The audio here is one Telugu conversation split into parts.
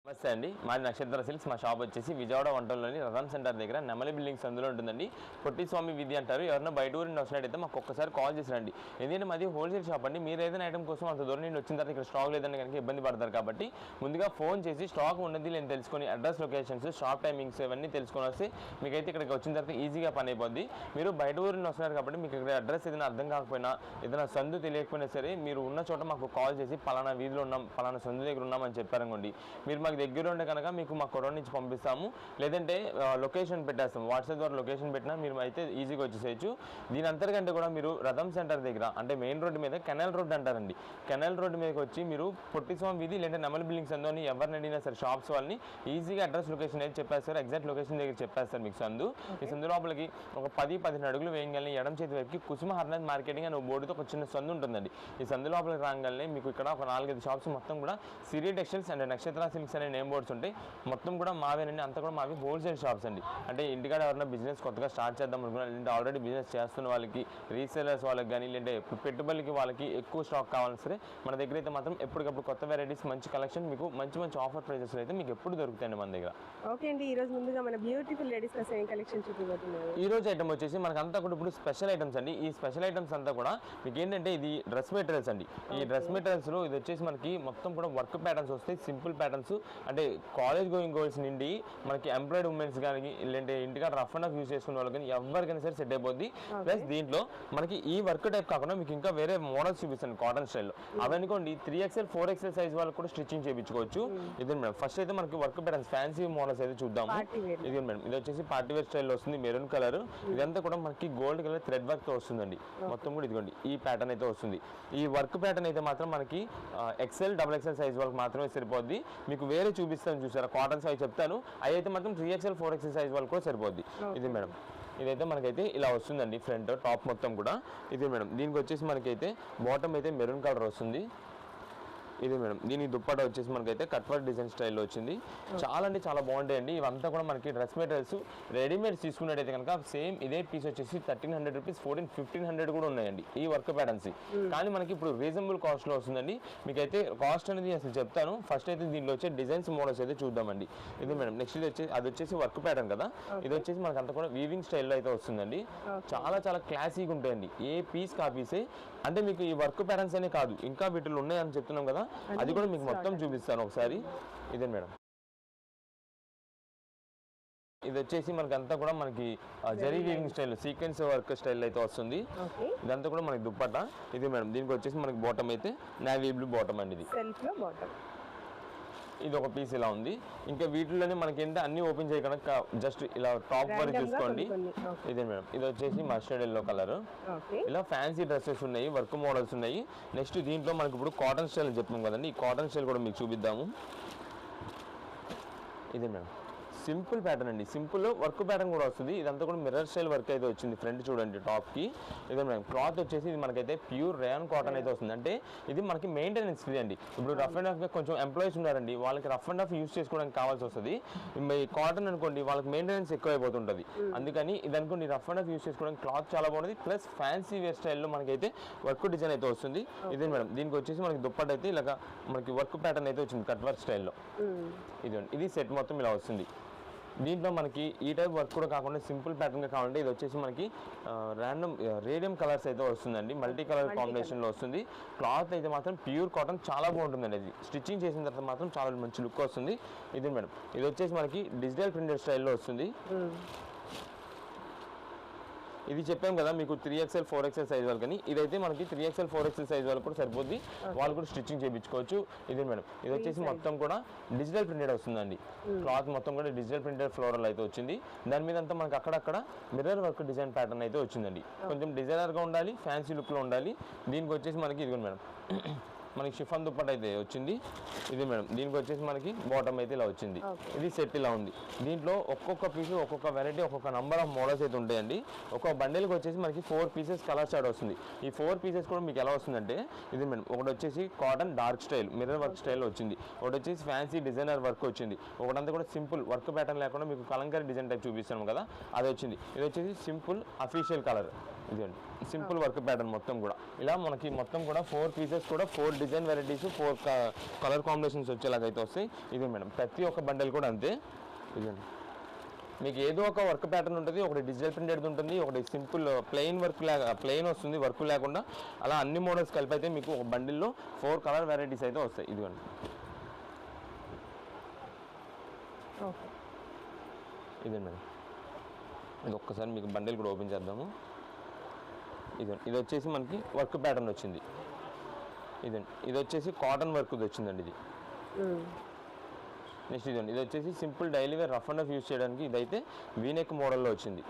నమస్తే అండి. మాది నక్షత్ర సిల్క్స్. మా షాప్ వచ్చేసి విజయవాడ వంటల్లోని రథం సెంటర్ దగ్గర నెమలి బిల్డింగ్స్ అందులో ఉంటుందండి. పొట్టి స్వామి విద్య అంటారు. ఎవరైనా బయట ఊరి నుండి వచ్చినట్టయితే మాకు ఒక్కసారి కాల్ చేసి రండి. ఎందుకంటే మాది హోల్సేల్ షాప్ అండి. మీరు ఏదైనా ఐటమ్ కోసం అంత దూరం నుండి వచ్చిన తర్వాత ఇక్కడ స్టాక్ లేదని కనుక ఇబ్బంది పడతారు కాబట్టి ముందుగా ఫోన్ చేసి స్టాక్ ఉన్నది లేని తెలుసుకొని అడ్రస్, లొకేషన్స్, షాప్ టైమింగ్స్ ఇవన్నీ తెలుసుకొని వస్తే మీకైతే ఇక్కడికి వచ్చిన తర్వాత ఈజీగా పని అయిపోద్ది. మీరు బయట ఊరి నుండి వస్తున్నారు కాబట్టి మీకు ఇక్కడ అడ్రస్ ఏదైనా అర్థం కాకపోయినా ఏదైనా సందు తెలియకపోయినా సరే మీరు ఉన్న చోట మాకు కాల్ చేసి పలానా వీధిలో ఉన్నాం, పలానా సందు దగ్గర ఉన్నామని చెప్పారనుకోండి, మీరు మాకు దగ్గర ఉండే కనుక మీకు మా కొరవ నుంచి పంపిస్తాము. లేదంటే లొకేషన్ పెట్టేస్తాం. వాట్సాప్ ద్వారా లొకేషన్ పెట్టినా మీరు అయితే ఈజీగా వచ్చేసేయచ్చు. దీని అంతకంటే కూడా మీరు రథం సెంటర్ దగ్గర అంటే మెయిన్ రోడ్డు మీద కెనాల్ రోడ్ అంటారండి. కెనాల్ రోడ్డు మీదకి వచ్చి మీరు పొట్టిస్వామి వీధి లేదంటే నెమలి బిల్డింగ్స్ అందులో ఎవరిని అడిగినా సరే షాప్స్ వాళ్ళని ఈజీగా అడ్రస్, లొకేషన్ అయితే చెప్పేస్తారు. ఎగ్జాక్ట్ లొకేషన్ దగ్గర చెప్పేస్తారు మీకు సందు. ఈ సందు లోపలికి ఒక 10-15 అడుగులు వేయగలని ఎడం చేతి వైపుకి కుసుమ హర్నాథ్ మార్కెటింగ్ అనే బోర్డుతో ఒక చిన్న సందు ఉంటుందండి. ఈ సందు లోపలికి రాగానే మీకు ఇక్కడ ఒక 4-5 షాప్స్ మొత్తం కూడా సిరి టెక్స్టైల్స్ అండ్ నక్షత్ర సిల్క్స్ అనే నేమ్ బోర్డ్స్ ఉంటాయి. మొత్తం కూడా మావేనండి. అంతా కూడా మావి హోల్సేల్ షాప్స్ అండి. అంటే ఇంటికాడ ఎవరైనా బిజినెస్ కొత్తగా స్టార్ట్ చేద్దాం అనుకున్నా, లేదంటే ఆల్రెడీ బిజినెస్ చేస్తున్న వాళ్ళకి, రీసేలర్స్ వాళ్ళకి కానీ, లేదంటే పెట్టుబడికి వాళ్ళకి ఎక్కువ స్టాక్ కావాలని సరే మన దగ్గర అయితే మాత్రం ఎప్పటికప్పుడు కొత్త వెరైటీస్, మంచి కలెక్షన్ మీకు మంచి మంచి ఆఫర్ ప్రైజెస్ అయితే మీకు ఎప్పుడు దొరుకుతాయండి మన దగ్గర. ఓకే అండి. ఈ రోజు ముందుగా మన బ్యూటిఫుల్ లేడీస్ కోసం ఏం కలెక్షన్ చూపిస్తున్నారు? ఈ రోజు ఐటమ్ వచ్చేసి మనకు అంతా కూడా ఇప్పుడు స్పెషల్ ఐటమ్స్ అండి. ఈ స్పెషల్ ఐటమ్స్ అంతా కూడా మీకు ఏంటంటే ఇది డ్రెస్ మెటీరియల్స్ అండి. ఈ డ్రెస్ మెటీరియల్స్ లో ఇది వచ్చేసి మనకి మొత్తం కూడా వర్క్ ప్యాటర్న్స్ వస్తాయి. సింపుల్ ప్యాటర్న్స్ అంటే కాలేజ్ గోయింగ్ గర్ల్స్ నుండి మనకి ఎంప్లాయిడ్ ఉమెన్స్ కానీ, లేదంటే ఇంటికాడ రఫ్ అండ్ ఆఫ్ యూజ్ చేసుకునే వాళ్ళు కానీ ఎవరికైనా సరే సెట్ అయిపోద్ది. ప్లస్ దీంట్లో మనకి ఈ వర్క్ టైప్ కాకుండా మీకు ఇంకా వేరే మోడల్స్ చూపిస్తాను కాటన్ స్టైల్లో. అవనుకోండి 3XL 4XL సైజ్ వాళ్ళకి కూడా స్టిచ్చింగ్ చేయించుకోవచ్చు. ఇది మేడం ఫస్ట్ అయితే మనకి వర్క్ ప్యాటర్న్స్ ఫ్యాన్సీ మోడల్స్ అయితే చూద్దాము. ఇది మేడం ఇది వచ్చేసి పార్టీ వేర్ స్టైల్లో వస్తుంది. Maroon colour. ఇదంతా కూడా మనకి గోల్డ్ కలర్ థ్రెడ్ వర్క్ తో వస్తుందండి. మొత్తం కూడా ఇదిగోండి ఈ ప్యాటర్న్ అయితే వస్తుంది. ఈ వర్క్ ప్యాటర్న్ అయితే మాత్రం మనకి XL, XXL సైజ్ వాళ్ళకి మాత్రమే సరిపోద్ది. మీకు వేరే చూపిస్తాను చూసారా కాటన్స్ అవి చెప్తాను. అవి అయితే మాత్రం 3XL 4XL సైజ్ వాళ్ళకి కూడా సరిపోద్ది. ఇది మేడం ఇదైతే మనకైతే ఇలా వస్తుందండి. ఫ్రంట్ టాప్ మొత్తం కూడా ఇది మేడం. దీనికి వచ్చేసి మనకైతే బాటమ్ అయితే మెరూన్ కలర్ వస్తుంది. ఇది మేడం దీని దుప్పట వచ్చేసి మనకైతే కట్ వర్క్ డిజైన్ స్టైల్లో వచ్చింది. చాలా అంటే చాలా బాగుంటాయండి. ఇవంతా కూడా మనకి డ్రెస్ మెటీరియల్స్ రెడీమేడ్ తీసుకున్నట్టయితే కనుక సేమ్ ఇదే పీస్ వచ్చేసి 1300 రూపీస్, 1400-1500 కూడా ఉన్నాయండి ఈ వర్క్ ప్యాటర్న్స్. కానీ మనకి ఇప్పుడు రీజనబుల్ కాస్ట్లో వస్తుందండి. మీకైతే కాస్ట్ అనేది అసలు చెప్తాను. ఫస్ట్ అయితే దీనిలో వచ్చే డిజైన్స్ మోడల్స్ అయితే చూద్దామండి. ఇది మేడం నెక్స్ట్ ఇది వచ్చేసి అది వచ్చేసి వర్క్ ప్యాటర్న్ కదా. ఇది వచ్చేసి మనకి అంతా కూడా వీవింగ్ స్టైల్లో అయితే వస్తుందండి. చాలా చాలా క్లాసీగా ఉంటాయండి. ఏ పీస్ కాపీసే అంటే మీకు ఈ వర్క్ ప్యాటర్న్స్ అనే కాదు ఇంకా వీటిలో ఉన్నాయని చెప్తున్నాం కదా, అది కూడా మీకు మొత్తం చూపిస్తాను ఒకసారి. ఇదే మేడం ఇది వచ్చేసి మనకి అంతా కూడా మనకి zari weaving style sequence work style అయితే వస్తుంది. ఇదంతా కూడా మనకి దుప్పట. ఇది మేడం దీనికి వచ్చేసి మనకి బాటమ్ అయితే నేవీ బ్లూ బాటమ్ అండి. ఇది ఒక పీస్ ఇలా ఉంది. ఇంకా వీటిలోనే మనకి ఏంటంటే అన్ని ఓపెన్ చేయకుండా జస్ట్ ఇలా టాప్ వరకు చూసుకోండి. ఇదే మేడం ఇది వచ్చేసి మస్టర్డ్ ఎల్లో కలర్. ఇలా ఫ్యాన్సీ డ్రెస్సెస్ ఉన్నాయి, వర్క్ మోడల్స్ ఉన్నాయి. నెక్స్ట్ దీంట్లో మనకి ఇప్పుడు కాటన్ స్టైల్ చెప్పాం కదండి. ఈ కాటన్ స్టైల్ కూడా మీకు చూపిద్దాము. ఇదే మేడం సింపుల్ ప్యాటర్న్ అండి. సింపుల్ వర్క్ ప్యాటర్న్ కూడా వస్తుంది. ఇదంతా కూడా మిర్రర్ స్టైల్ వర్క్ అయితే వచ్చింది. ఫ్రంట్ చూడండి టాప్ కి. ఇదే మేడం క్లాత్ వచ్చేసి ఇది మనకైతే ప్యూర్ రేయాన్ కాటన్ అయితే వస్తుంది. అంటే ఇది మనకి మెయింటెనెన్స్ ఫ్రీ అండి. ఇప్పుడు రఫ్ అండ్ ఆఫ్ కొంచెం ఎంప్లాయీస్ ఉన్నారండి, వాళ్ళకి రఫ్ అండ్ ఆఫ్ యూస్ చేసుకోవడానికి కావాల్సి వస్తుంది. కాటన్ అనుకోండి వాళ్ళకి మెయింటెనెన్స్ ఎక్కువ అయిపోతుంటుంది. అందుకని ఇది అనుకోండి రఫ్ అండ్ ఆఫ్ యూస్ చేసుకోవడానికి క్లాత్ చాలా బాగుంటుంది. ప్లస్ ఫ్యాన్సీ వేర్ స్టైల్లో మనకైతే వర్క్ డిజైన్ అయితే వస్తుంది. ఇదే మేడం దీనికి వచ్చేసి మనకి దుప్పట్ అయితే ఇలాగా మనకి వర్క్ ప్యాటర్న్ అయితే వచ్చింది కట్ వర్క్ స్టైల్లో. ఇది సెట్ మొత్తం ఇలా వస్తుంది. దీంట్లో మనకి ఈ టైప్ వర్క్ కూడా కాకుండా సింపుల్ ప్యాటర్న్గా కావాలంటే ఇది వచ్చేసి మనకి రేడియం కలర్స్ అయితే వస్తుందండి. మల్టీ కలర్ కాంబినేషన్లో వస్తుంది. క్లాత్ అయితే మాత్రం ప్యూర్ కాటన్ చాలా బాగుంటుందండి. అది స్టిచ్చింగ్ చేసిన తర్వాత మాత్రం చాలా మంచి లుక్ వస్తుంది. ఇది మేడం ఇది వచ్చేసి మనకి డిజిటల్ ప్రింటెడ్ స్టైల్లో వస్తుంది. ఇది చెప్పాం కదా మీకు 3XL 4XL సైజ్ వాళ్ళు, కానీ ఇదైతే మనకి 3XL 4XL సైజ్ వాళ్ళు కూడా సరిపోద్ది. వాళ్ళు కూడా స్టిచ్చింగ్ చేయించుకోవచ్చు. ఇది మేడం ఇది వచ్చేసి మొత్తం కూడా డిజిటల్ ప్రింటెడ్ వస్తుందండి. క్లాత్ మొత్తం కూడా డిజిటల్ ప్రింటెడ్ ఫ్లోరల్ అయితే వచ్చింది. దాని మీద అంతా మనకి అక్కడక్కడ మిర్రర్ వర్క్ డిజైన్ ప్యాటర్న్ అయితే వచ్చిందండి. కొంచెం డిజైనర్గా ఉండాలి, ఫ్యాన్సీ లుక్లో ఉండాలి. దీనికి వచ్చేసి మనకి ఇది మేడం మనకి షిఫాన్ దుప్పట అయితే వచ్చింది. ఇది మేడం దీనికి వచ్చేసి మనకి బాటమ్ అయితే ఇలా వచ్చింది. ఇది సెట్ ఇలా ఉంది. దీంట్లో ఒక్కొక్క పీస్ ఒక్కొక్క వెరైటీ ఒక్కొక్క నంబర్ ఆఫ్ మోడల్స్ అయితే ఉంటాయండి. ఒక్కొక్క బండిల్కి వచ్చేసి మనకి 4 పీసెస్ కలర్ షార్ట్ వస్తుంది. ఈ 4 పీసెస్ కూడా మీకు ఎలా వస్తుందంటే ఇది మేడం ఒకటి వచ్చేసి cotton dark style mirror work style వచ్చింది. ఒకటి వచ్చేసి ఫ్యాన్సీ డిజైనర్ వర్క్ వచ్చింది. ఒకటంతా కూడా సింపుల్ వర్క్ ప్యాటర్న్ లేకుండా మీకు కలంకారీ డిజైన్ టైప్ చూపిస్తాం కదా అది వచ్చింది. ఇది వచ్చేసి సింపుల్ అఫీషియల్ కలర్. ఇదండి సింపుల్ వర్క్ ప్యాటర్న్ మొత్తం కూడా ఇలా మనకి మొత్తం కూడా 4 పీసెస్ కూడా 4 డిజైన్ వెరైటీస్ 4 కలర్ కాంబినేషన్స్ వచ్చేలాగైతే వస్తాయి. ఇది మేడం ప్రతి ఒక్క బండల్ కూడా అంతే. ఇదండి మీకు ఏదో ఒక వర్క్ ప్యాటర్న్ ఉంటుంది, ఒకటి డిజిటల్ ప్రింటెడ్ ఉంటుంది, ఒకటి సింపుల్ ప్లెయిన్ వర్క్ ప్లెయిన్ వస్తుంది వర్క్ లేకుండా. అలా అన్ని మోడల్స్ కలిపి అయితే మీకు ఒక బండిల్లో 4 కలర్ వెరైటీస్ అయితే వస్తాయి. ఇదిగోండి ఇదండి మేడం. ఇది ఒక్కసారి మీకు బండిల్ కూడా ఓపెన్ చేద్దాము. ఇదండి ఇది వచ్చేసి మనకి వర్క్ ప్యాటర్న్ వచ్చింది. ఇదండి ఇది వచ్చేసి కాటన్ వర్క్ వచ్చిందండి. ఇది నెక్స్ట్ ఇదండి ఇది వచ్చేసి simple daily wear rough and rough use చేయడానికి ఇదైతే వీనెక్ మోడల్లో వచ్చింది.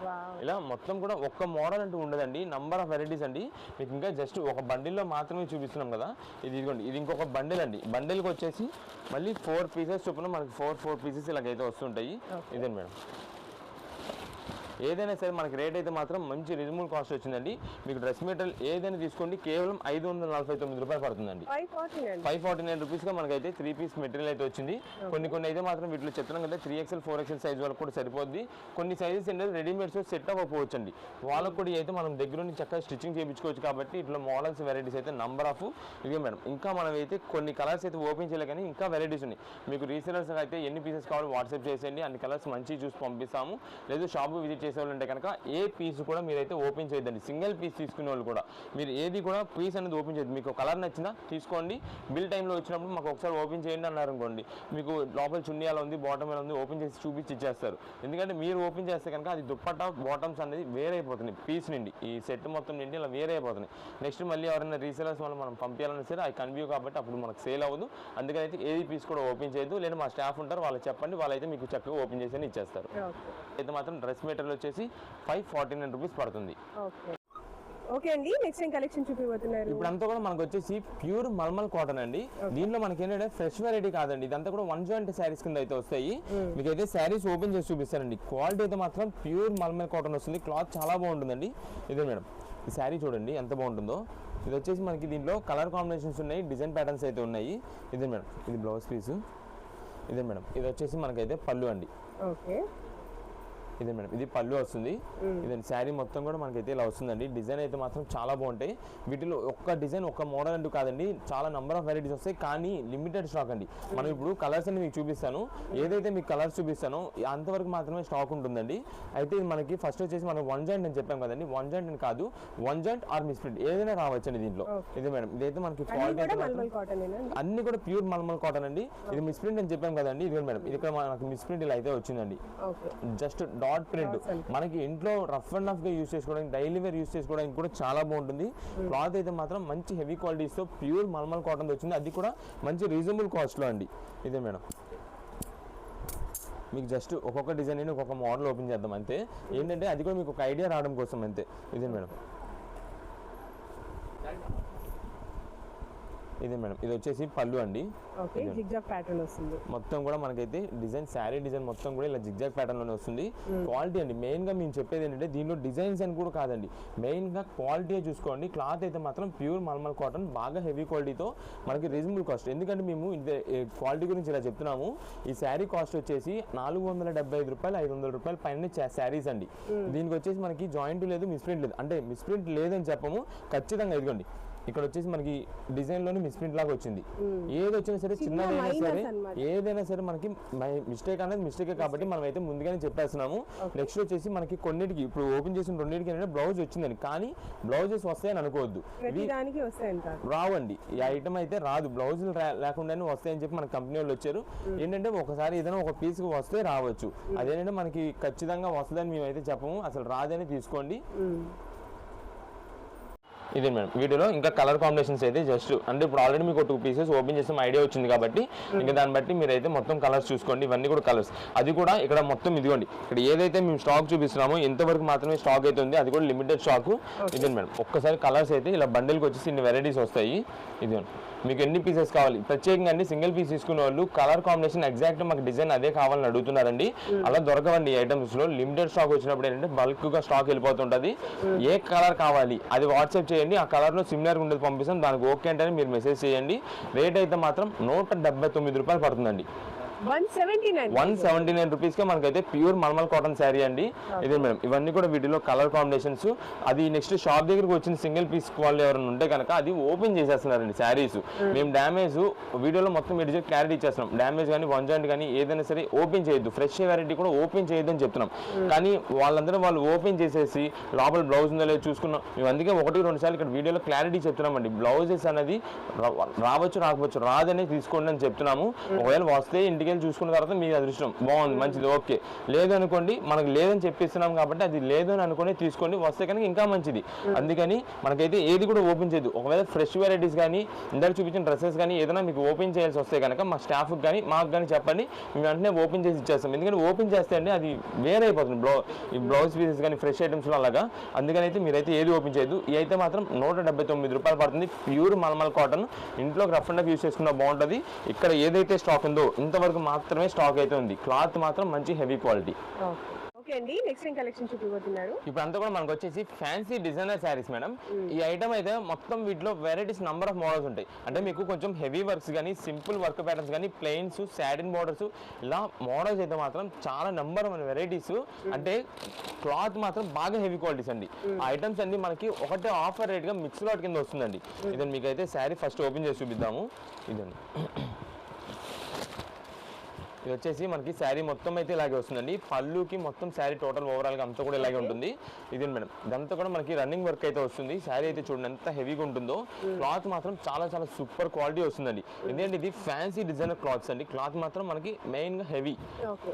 ఇలా మొత్తం కూడా ఒక్క మోడల్ అంటూ ఉండదండి, నంబర్ ఆఫ్ వెరైటీస్ అండి. మీకు ఇంకా జస్ట్ ఒక బండిల్లో మాత్రమే చూపిస్తున్నాం కదా. ఇదిగోండి ఇది ఇంకొక బండిల్ అండి. బండిల్కి వచ్చేసి మళ్ళీ 4 పీసెస్ చొప్పున మనకి 4 పీసెస్ ఇలాగైతే వస్తుంటాయి. ఇదండి మేడం. ఏదైనా సరే మనకి రేట్ అయితే మాత్రం మంచి రీజనబుల్ కాస్ట్ వచ్చిందండి. మీకు డ్రెస్ మెటీరియల్ ఏదైనా తీసుకోండి కేవలం 549 రూపాయలు పడుతుందండి. 549 రూపీస్గా మనకైతే 3 పీస్ మెటీరియల్ అయితే వచ్చింది. కొన్ని అయితే మాత్రం వీటిలో చెప్తున్నాం కదా 3XL 4XL సైజ్ వాళ్ళకి కూడా సరిపోద్ది. కొన్ని సైజెస్ ఏంటంటే రెడీమేడ్స్ సెట్ అవ్వకపోవచ్చు అండి. వాళ్ళకు కూడా అయితే మనం దగ్గర నుండి చక్కగా స్టిచ్చింగ్ చేయించుకోవచ్చు. కాబట్టి ఇట్లా మోడల్స్ వెరైటీస్ అయితే నంబర్ ఆఫ్ ఇవే మేడం. ఇంకా మనం అయితే కొన్ని కలర్స్ అయితే ఓపెన్ చేయలే కానీ ఇంకా వెరైటీస్ ఉన్నాయి. మీకు రీసేలర్స్ అయితే ఎన్ని పీసెస్ కావాలో వాట్సాప్ చేసేయండి, అన్ని కలర్స్ మంచి చూసి పంపిస్తాము. లేదు షాపు విజిట్ చేసేవాళ్ళంటే కనుక ఏ పీస్ కూడా మీరైతే ఓపెన్ చేయొద్దండి. సింగిల్ పీస్ తీసుకునే వాళ్ళు కూడా మీరు ఏది కూడా పీస్ అనేది ఓపెన్ చేయొద్దు. మీకు కలర్ నచ్చిందా తీసుకోండి, బిల్ టైంలో వచ్చినప్పుడు మాకు ఒకసారి ఓపెన్ చేయండి అన్నారు అనుకోండి, మీకు లోపల చున్నీ ఎలా ఉంది బాటమ్ ఎలా ఉంది ఓపెన్ చేసి చూపించి ఇచ్చేస్తారు. ఎందుకంటే మీరు ఓపెన్ చేస్తే కనుక అది దుప్పట్టా బాటమ్స్ అనేది వేరైపోతున్నాయి పీస్ నుండి, ఈ సెట్ మొత్తం నుండి ఇలా వేరైపోతున్నాయి. నెక్స్ట్ మళ్ళీ ఎవరైనా రీసేలర్స్ వల్ల మనం పంపించాలన్నా సరే అది కన్వ్యూ కాబట్టి అప్పుడు మనకు సేల్ అవ్వదు. అందుకని అయితే ఏది పీస్ కూడా ఓపెన్ చేయొద్దు. లేదా మా స్టాఫ్ ఉంటారు వాళ్ళకి చెప్పండి, వాళ్ళైతే మీకు చక్కగా ఓపెన్ చేసి ఇచ్చేస్తారు. అయితే మాత్రం డ్రెస్ మెటీరియల్ వచ్చేసి 549 రూపీస్ పడుతుంది. ఓకే అండి, నెక్స్ట్ టైం కలెక్షన్ చూపిపోతున్నారు. ఇప్పుడు అంతా కూడా మనకు వచ్చేసి ప్యూర్ మల్మల్ కాటన్ అండి. దీంట్లో మనకి ఏంటంటే ఫ్రెష్ వెరైటీ కాదండి, ఇదంతా కూడా 1 జాయింట్ శారీస్ కింద అయితే వస్తాయి. మీకు అయితే శారీస్ ఓపెన్ చేసి చూపిస్తానండి. క్వాలిటీ అయితే మాత్రం ప్యూర్ మల్మల్ కాటన్ వస్తుంది. క్లాత్ చాలా బాగుంటుందండి. ఇదే మేడం ఈ శారీ చూడండి ఎంత బాగుంటుందో. ఇది వచ్చేసి మనకి దీంట్లో కలర్ కాంబినేషన్స్ ఉన్నాయి, డిజైన్ ప్యాటర్న్స్ అయితే ఉన్నాయి. ఇదే మేడం ఇది బ్లౌజ్ పీస్. ఇదే మేడం ఇది వచ్చేసి మనకైతే పళ్ళు అండి. ఓకే ఇదే మేడం ఇది పళ్ళు వస్తుంది. ఇదండి శారీ మొత్తం కూడా మనకైతే ఇలా వస్తుందండి. డిజైన్ అయితే మాత్రం చాలా బాగుంటాయి. వీటిలో ఒక్క డిజైన్ ఒక్క మోడల్ అంటూ కాదండి, చాలా నెంబర్ ఆఫ్ వెరైటీస్ వస్తాయి. కానీ లిమిటెడ్ స్టాక్ అండి. మనం ఇప్పుడు కలర్స్ అని మీకు చూపిస్తాను, ఏదైతే మీకు కలర్స్ చూపిస్తానో అంతవరకు మాత్రమే స్టాక్ ఉంటుందండి. అయితే ఇది మనకి ఫస్ట్ వచ్చేసి మనం 1 జాయింట్ అని చెప్పాం కదండి, 1 జాయింట్ అని కాదు 1 జాయింట్ ఆర్ మిస్ ప్రింట్ ఏదైనా రావచ్చండి దీంట్లో. ఇదే మేడం ఇదైతే మనకి క్వాలిటీ అన్ని కూడా ప్యూర్ మల్మల్ కాటన్ అండి. ఇది మిస్ ప్రింట్ అని చెప్పాం కదండి, ఇది మేడం ఇది ఇక్కడ మనకి మిస్ ప్రింట్ ఇలా అయితే వచ్చిందండి. జస్ట్ డాట్ ప్రింట్ మనకి ఇంట్లో రఫ్ అండ్ రఫ్ గా యూస్ చేసుకోవడానికి డైలీ వేర్ యూస్ చేసుకోవడానికి కూడా చాలా బాగుంటుంది. క్లాత్ అయితే మాత్రం మంచి హెవీ క్వాలిటీస్ తో ప్యూర్ మల్మల్ కాటన్ వచ్చింది, అది కూడా మంచి రీజనబుల్ కాస్ట్ లో అండి. ఇదే మేడం మీకు జస్ట్ ఒక్కొక్క డిజైన్ అని ఒక్కొక్క మోడల్ ఓపెన్ చేద్దాం అంతే. ఏంటంటే అది కూడా మీకు ఒక ఐడియా రావడం కోసం అంతే. ఇదే మేడం ఇదే మేడం ఇది వచ్చేసి పళ్ళు అండి. మొత్తం కూడా మనకైతే డిజైన్ శారీ డిజైన్ మొత్తం కూడా ఇలా జిగ్జాగ్ ప్యాటర్న్ లోనే వస్తుంది. క్వాలిటీ అండి మెయిన్ గా మేము చెప్పేది ఏంటంటే దీనిలో డిజైన్స్ అని కూడా కాదండి, మెయిన్ గా క్వాలిటీ చూసుకోండి. క్లాత్ అయితే మాత్రం ప్యూర్ మల్మల్ కాటన్ బాగా హెవీ క్వాలిటీతో మనకి రీజనబుల్ కాస్ట్. ఎందుకంటే మేము క్వాలిటీ గురించి ఇలా చెప్తున్నాము. ఈ శారీ కాస్ట్ వచ్చేసి 475 రూపాయలు 500 రూపాయల పైన శారీస్ అండి. దీనికి వచ్చేసి మనకి జాయింట్ లేదు మిస్ ప్రింట్ లేదు, అంటే మిస్ ప్రింట్ లేదని చెప్పము ఖచ్చితంగా. ఇదిగోండి ఇక్కడ వచ్చేసి మనకి డిజైన్ లోని మిస్ ప్రింట్ లాగా వచ్చింది. ఏది వచ్చినా సరే చిన్నదైనా సరే ఏదైనా సరే మనకి మిస్టేక్ అనేది మిస్టేకే కాబట్టి మనం అయితే ముందుగానే చెప్పేస్తున్నాము. నెక్స్ట్ వచ్చేసి మనకి కొన్నిటికి ఇప్పుడు ఓపెన్ చేసిన రెండింటికి ఏంటంటే బ్లౌజ్ వచ్చిందని, కానీ బ్లౌజెస్ వస్తాయని అనుకోవద్దు, రావండి. ఈ ఐటమ్ అయితే రాదు, బ్లౌజులు లేకుండానే వస్తాయని చెప్పి మన కంపెనీ వాళ్ళు వచ్చారు. ఏంటంటే ఒకసారి ఏదైనా ఒక పీస్ వస్తే రావచ్చు, అదేంటంటే మనకి ఖచ్చితంగా వస్తుందని మేమైతే చెప్పము, అసలు రాదని తీసుకోండి. ఇదే మేడం వీడియోలో ఇంకా కలర్ కాంబినేషన్స్ అయితే జస్ట్ అంటే ఇప్పుడు ఆల్రెడీ మీకు 2 పీసెస్ ఓపెన్ చేసిన ఐడియా వచ్చింది కాబట్టి ఇంకా దాన్ని బట్టి మీరైతే మొత్తం కలర్స్ చూసుకోండి. ఇవన్నీ కూడా కలర్స్, అది కూడా ఇక్కడ మొత్తం ఇదిగోండి ఇక్కడ ఏదైతే మేము స్టాక్ చూపిస్తున్నామో ఎంతవరకు మాత్రమే స్టాక్ అయితే ఉంది, అది కూడా లిమిటెడ్ స్టాక్. ఇదే మేడం ఒక్కసారి కలర్స్ అయితే ఇలా బండిల్కి వచ్చేసి ఇన్ని వెరైటీస్ వస్తాయి. ఇదిగోండి మీకు ఎన్ని పీసెస్ కావాలి ప్రత్యేకంగా అండి. సింగిల్ పీస్ తీసుకునే వాళ్ళు కలర్ కాంబినేషన్ ఎగ్జాక్ట్ మాకు డిజైన్ అదే కావాలని అడుగుతున్నారండి, అలా దొరకవండి ఈ ఐటమ్స్ లో. లిమిటెడ్ స్టాక్ వచ్చినప్పుడు ఏంటంటే బల్క్ గా స్టాక్ వెళ్ళిపోతుంటది. ఏ కలర్ కావాలి అది వాట్సాప్ చేయండి, ఆ కలర్ లో సిమిలర్ ఉండేది పంపిస్తాం, దానికి ఓకే అంటే మీరు మెసేజ్ చేయండి. రేట్ అయితే మాత్రం 179 రూపాయలు పడుతుందండి. 179 రూపీస్కే మనకైతే ప్యూర్ మల్మల్ కాటన్ శారీ అండి. ఇదే మేడం, ఇవన్నీ కూడా వీటిలో కలర్ కాంబినేషన్స్. అది నెక్స్ట్ షాప్ దగ్గరకు వచ్చిన సింగిల్ పీస్ వాళ్ళు ఎవరైనా ఉంటే కనుక అది ఓపెన్ చేసేస్తున్నారండి శారీస్. మేము డ్యామేజ్ వీడియోలో మొత్తం మీరు క్లారిటీ ఇచ్చేస్తున్నాం. డ్యామేజ్ కానీ వన్ జాయింట్ కానీ ఏదైనా సరే ఓపెన్ చేయొద్దు, ఫ్రెష్ వెరైటీ కూడా ఓపెన్ చేయొద్దు అని చెప్తున్నాం. కానీ వాళ్ళందరూ వాళ్ళు ఓపెన్ చేసేసి లోపల బ్లౌజ్ ఉందో లేదో చూసుకున్నాం. మేము అందుకే 1-2 సార్లు ఇక్కడ వీడియోలో క్లారిటీ చెప్తున్నామండి. బ్లౌజెస్ అనేది రావచ్చు రాకపోవచ్చు, రాదనే తీసుకోండి అని చెప్తున్నాము. ఒకవేళ వస్తే ఇంటికి వెళ్ళి చూసుకున్న తర్వాత మీ అదృష్టం, బాగుంది మంచిది ఓకే. లేదనుకోండి, మనకు లేదని చెప్పిస్తున్నాం కాబట్టి అది లేదని అనుకుని తీసుకోండి, వస్తే కనుక ఇంకా మంచిది. అందుకని మనకైతే ఏది కూడా ఓపెన్ చేయదు. ఒకవేళ ఫ్రెష్ వెరైటీస్ కానీ ఇందాక చూపించిన డ్రెస్సెస్ కానీ ఏదైనా మీకు ఓపెన్ చేయాల్సి వస్తే కనుక మా స్టాఫ్కి కానీ మాకు కానీ చెప్పండి, మేము వెంటనే ఓపెన్ చేసి ఇచ్చేస్తాం. ఎందుకంటే ఓపెన్ చేస్తే అండి అది వేరే అయిపోతుంది ఈ బ్లౌజ్ పీసెస్ కానీ ఫ్రెష్ ఐటమ్స్లో అలాగా. అందుకని అయితే మీరైతే ఏది ఓపెన్ చేయదు. ఇది అయితే మాత్రం 179 రూపాయలు పడుతుంది. ప్యూర్ మల్మల్ కాటన్, ఇంట్లోకి రఫ్ అండ్ యూస్ చేసుకున్న బాగుంటుంది. ఇక్కడ ఏదైతే స్టాక్ ఉందో ఇంతవరకు మాత్రమే స్టాక్ అయితే ఉంది. క్లాత్ మాత్రం మంచి హెవీ క్వాలిటీ. ఓకే అండి, నెక్స్ట్ ఏం కలెక్షన్ చూపిపోతున్నారు? ఇప్పుడు అంతా కూడా మనకు వచ్చేసి ఫ్యాన్సీ డిజైనర్ శారీస్ మేడం. ఈ ఐటమ్ అయితే మొత్తం వీటిలో వెరైటీస్ నంబర్ ఆఫ్ మోడల్స్ ఉంటాయి. అంటే మీకు కొంచెం హెవీ వర్క్స్ కానీ సింపుల్ వర్క్ ప్యాటర్న్స్ కానీ ప్లెయిన్స్ సాటిన్ బోర్డర్స్ ఇలా మోడల్స్ అయితే మాత్రం చాలా నంబర్ ఆఫ్ వెరైటీస్. అంటే క్లాత్ మాత్రం బాగా హెవీ క్వాలిటీస్ అండి. ఆ ఐటమ్స్ అన్ని మనకి ఒకటే ఆఫర్ రేట్ గా మిక్స్ లాట్ కింద వస్తుందండి. ఇదండి మీకు అయితే శారీ ఫస్ట్ ఓపెన్ చేసి చూపిద్దాము. ఇదండి, ఇది వచ్చేసి మనకి శారీ మొత్తం అయితే ఇలాగే వస్తుందండి. పళ్ళుకి మొత్తం శారీ టోటల్ ఓవరాల్గా అంతా కూడా ఇలాగే ఉంటుంది. ఇది మేడం, ఇదంతా కూడా మనకి రన్నింగ్ వర్క్ అయితే వస్తుంది. శారీ అయితే చూడండి ఎంత హెవీగా ఉంటుందో. క్లాత్ మాత్రం చాలా చాలా సూపర్ క్వాలిటీ వస్తుందండి. ఎందుకంటే ఇది ఫ్యాన్సీ డిజైనర్ క్లాత్స్ అండి. క్లాత్ మాత్రం మనకి మెయిన్గా హెవీ.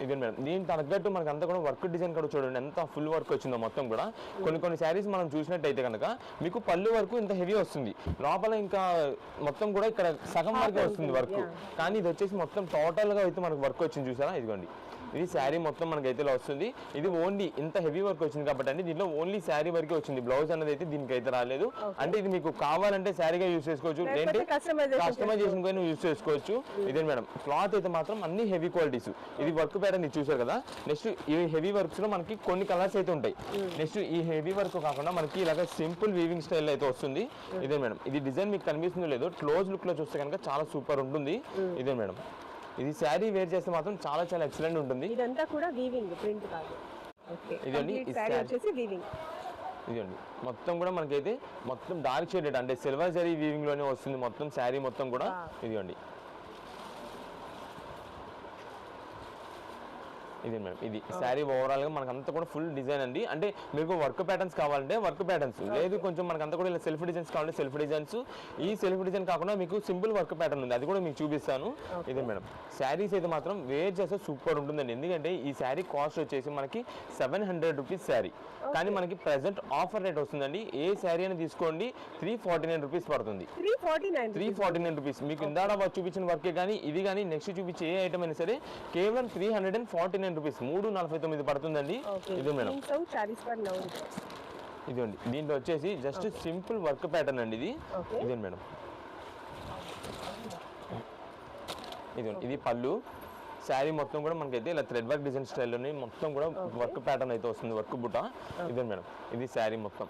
ఇది మేడం, దీని తగ్గట్టు మనకి అంతా కూడా వర్క్ డిజైన్ కూడా చూడండి ఎంత ఫుల్ వర్క్ వచ్చిందో మొత్తం కూడా. కొన్ని శారీస్ మనం చూసినట్టయితే కనుక మీకు పళ్ళు వరకు ఇంత హెవీ వస్తుంది, లోపల ఇంకా మొత్తం కూడా ఇక్కడ సగం వరకే వస్తుంది వర్క్. కానీ ఇది వచ్చేసి మొత్తం టోటల్గా అయితే మనకు వర్క్ వచ్చింది చూసారా. ఇదిగోండి, ఇది శారీ మొత్తం మనకైతే ఇలా వస్తుంది. ఇది ఓన్లీ ఇంత హెవీ వర్క్ వచ్చింది కాబట్టి అండి దీంట్లో ఓన్లీ శారీ వరకే వచ్చింది, బ్లౌజ్ అనేది అయితే దీనికి అయితే రాలేదు. అంటే ఇది మీకు కావాలంటే శారీగా యూజ్ చేసుకోవచ్చు, లేదంటే కస్టమైజేషన్ గా యూజ్ చేసుకోవచ్చు. ఇదే మేడం, క్లాత్ అయితే మాత్రం అన్ని హెవీ క్వాలిటీస్. ఇది వర్క్ ప్యాటర్న్ ఇది చూసారు కదా. నెక్స్ట్ ఈ హెవీ వర్క్స్ లో మనకి కొన్ని కలర్స్ అయితే ఉంటాయి. నెక్స్ట్ ఈ హెవీ వర్క్ కాకుండా మనకి ఇలాగ సింపుల్ వీవింగ్ స్టైల్ అయితే వస్తుంది. ఇదే మేడం, ఇది డిజైన్ మీకు కనిపిస్తుందో లేదో క్లోజ్ లుక్ లో చూస్తే కనుక చాలా సూపర్ ఉంటుంది. ఇదే మేడం, ఇది శారీ వేర్ చేస్తే మాత్రం చాలా చాలా ఎక్సలెంట్ ఉంటుంది. ఇదంతా కూడా వీవింగ్, ప్రింట్ కాదు. ఓకే, ఇదండి ఈ శారీ వచ్చేసి వీవింగ్. ఇదండి మొత్తం కూడా మనకైతే మొత్తం డార్క్ షేడెడ్ అంటే సిల్వర్ జరీ వీవింగ్ లోనే వస్తుంది మొత్తం శారీ మొత్తం కూడా. ఇదిగోండి, ఇది మేడం, ఇది శారీ ఓవరాల్ గా మనకు అంతా కూడా ఫుల్ డిజైన్ అండి. అంటే మీకు వర్క్ ప్యాటర్న్స్ కావాలంటే వర్క్ ప్యాటర్న్స్, లేదు కొంచెం మనకు అంతా కూడా ఇలా సెల్ఫ్ డిజైన్స్ కావాలంటే సెల్ఫ్ డిజైన్స్. ఈ సెల్ఫ్ డిజైన్ కాకుండా మీకు సింపుల్ వర్క్ ప్యాటర్న్ ఉంది, అది కూడా మీకు చూపిస్తాను. ఇదే మేడం, శారీస్ అయితే మాత్రం వేర్ చేస్తే సూపర్ ఉంటుందండి. ఎందుకంటే ఈ శారీ కాస్ట్ వచ్చేసి మనకి 700 రూపీస్ శారీ, కానీ మనకి ప్రెసెంట్ ఆఫర్ రేట్ వస్తుందండి. ఏ శారీ అని తీసుకోండి 349 రూపీస్ పడుతుంది. 349 రూపీస్. మీకు ఇందాక చూపించిన వర్కే కానీ ఇది కానీ నెక్స్ట్ చూపించే ఏ ఐటమ్ అయినా సరే కేవలం 349 రూపీస్, 349 పడుతుందండి. ఇది మేడం, ఇదండి దీంట్లో వచ్చేసి జస్ట్ సింపుల్ వర్క్ ప్యాటర్న్ అండి ఇది. ఇదే మేడం, ఇది పళ్ళు. శారీ మొత్తం కూడా మనకైతే ఇలా థ్రెడ్ వర్క్ డిజైన్ స్టైల్లోనే మొత్తం కూడా వర్క్ ప్యాటర్న్ అయితే వస్తుంది, వర్క్ బుట్ట. ఇదే మేడం, ఇది శారీ మొత్తం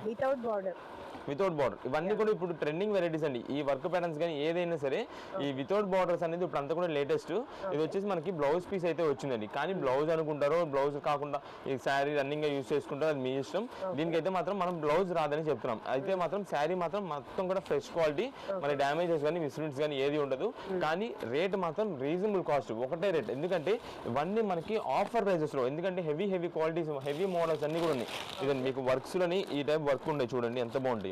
వితౌట్ బార్డర్. ఇవన్నీ కూడా ఇప్పుడు ట్రెండింగ్ వెరైటీస్ అండి. ఈ వర్క్ ప్యాటర్న్స్ కానీ ఏదైనా సరే ఈ వితౌట్ బార్డర్స్ అనేది ఇప్పుడు అంతా కూడా లేటెస్ట్. ఇది వచ్చేసి మనకి బ్లౌజ్ పీస్ అయితే వచ్చిందండి. కానీ బ్లౌజ్ అనుకుంటారో బ్లౌజ్ కాకుండా ఈ శారీ రన్నింగ్ గా యూజ్ చేసుకుంటారో అది మీ ఇష్టం. దీనికైతే మాత్రం మనం బ్లౌజ్ రాదని చెప్తున్నాం. అయితే మాత్రం శారీ మాత్రం మొత్తం కూడా ఫ్రెష్ క్వాలిటీ, మన డ్యామేజెస్ కానీ మిస్ప్రింట్స్ కానీ ఏది ఉండదు. కానీ రేట్ మాత్రం రీజనబుల్ కాస్ట్, ఒకటే రేట్. ఎందుకంటే ఇవన్నీ మనకి ఆఫర్ ప్రైజెస్ లో, ఎందుకంటే హెవీ క్వాలిటీస్ హెవీ మోడల్స్ అన్ని కూడా ఉన్నాయి. ఇదండి మీకు వర్క్స్ లోని ఈ టైప్ వర్క్ ఉండే చూడండి ఎంత బాగుంటాయో.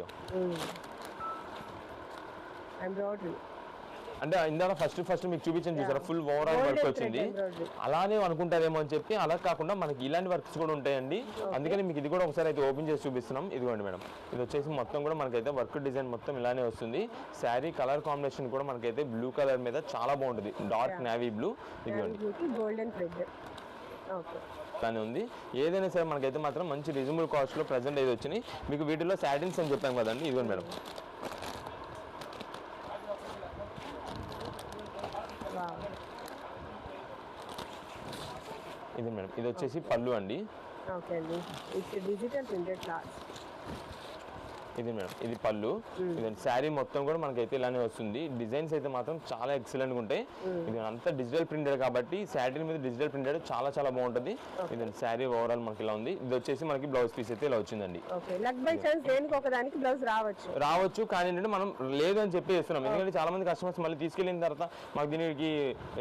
అంటే ఇందాక ఫస్ట్ మీకు చూపించండి చూసారా, ఫుల్ ఓవరాల్ వర్క్ వచ్చింది. అలానే అనుకుంటారేమో అని చెప్పి అలా కాకుండా మనకి ఇలాంటి వర్క్స్ కూడా ఉంటాయండి. అందుకని మీకు ఇది కూడా ఒకసారి అయితే ఓపెన్ చేసి చూపిస్తున్నాం. ఇదిగోండి మేడం, ఇది వచ్చేసి మొత్తం కూడా మనకైతే వర్క్ డిజైన్ మొత్తం ఇలానే వస్తుంది. శారీ కలర్ కాంబినేషన్ కూడా మనకైతే బ్లూ కలర్ మీద చాలా బాగుంటుంది, డార్క్ నేవీ బ్లూ. ఇదిగోండి కానీ ఉంది. ఏదైనా సరే మనకైతే మాత్రం మంచి రీజనబుల్ కాస్ట్ లో ప్రెసెంట్ అయితే వచ్చినాయి. మీకు వీటిలో సాటిన్స్ అని చెప్పాం కదండి, ఇదిగోండి మేడం. ఇది మేడం, ఇది వచ్చేసి పళ్ళు అండి. ఇది మేడం ఇది పళ్ళు, ఇది శారీ మొత్తం కూడా మనకైతే ఇలానే వస్తుంది. డిజైన్స్ అయితే మాత్రం చాలా ఎక్సలెంట్ గా ఉంటాయి. ఇది అంతా డిజిటల్ ప్రింటెడ్ కాబట్టి శారీ మీద డిజిటల్ ప్రింటెడ్ చాలా చాలా బాగుంటుంది. ఇది శారీ ఓవరాల్ మనకి ఇలా ఉంది. ఇది వచ్చేసి మనకి బ్లౌజ్ పీస్ అయితే ఇలా వచ్చిందండి. రావచ్చు కానీ ఏంటంటే మనం లేదని చెప్పి చేస్తున్నాం. ఎందుకంటే చాలా మంది కస్టమర్స్ మళ్ళీ తీసుకెళ్ళిన తర్వాత మాకు దీనికి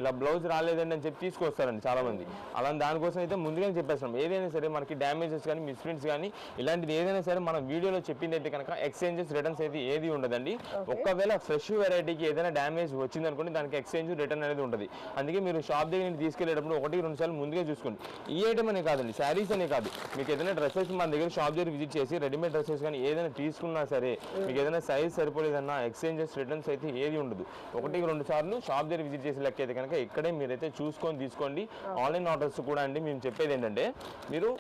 ఇలా బ్లౌజ్ రాలేదండి అని చెప్పి తీసుకొస్తారండి చాలా మంది. అలా దానికోసం అయితే ముందుగానే చెప్పేస్తున్నాం. ఏదైనా సరే మనకి డ్యామేజెస్ కానీ మిస్ప్రింట్స్ కానీ ఇలాంటిది ఏదైనా సరే మనం వీడియోలో చెప్పింది అయితే కనుక ఎక్స్చేంజెస్ రిటర్న్స్ అయితే ఏది ఉండదండి. ఒకవేళ ఫ్రెష్ వెరైటీకి ఏదైనా డ్యామేజ్ వచ్చింది అనుకోండి దానికి ఎక్స్చేంజ్ రిటర్న్ అనేది ఉంటుంది. అందుకే మీరు షాప్ దగ్గర నుంచి తీసుకెళ్లేటప్పుడు 1-2 సార్లు ముందుగా చూసుకోండి. ఈ ఐటమ్ అనే కాదండి, శారీస్ అనే కాదు, మీకు ఏదైనా డ్రెస్సెస్ మన దగ్గర షాప్ దగ్గర విజిట్ చేసి రెడీమేడ్ డ్రెస్సెస్ కానీ ఏదైనా తీసుకున్నా సరే మీకు ఏదైనా సైజ్ సరిపోలేదన్నా ఎక్స్చేంజెస్ రిటర్న్స్ అయితే ఏది ఉండదు. 1-2 సార్లు షాప్ దగ్గర విజిట్ చేసే లెక్క అయితే కనుక ఇక్కడే మీరైతే చూసుకొని తీసుకోండి. ఆన్లైన్ ఆర్డర్స్ కూడా అండి మేము చెప్పేది ఏంటంటే మీరు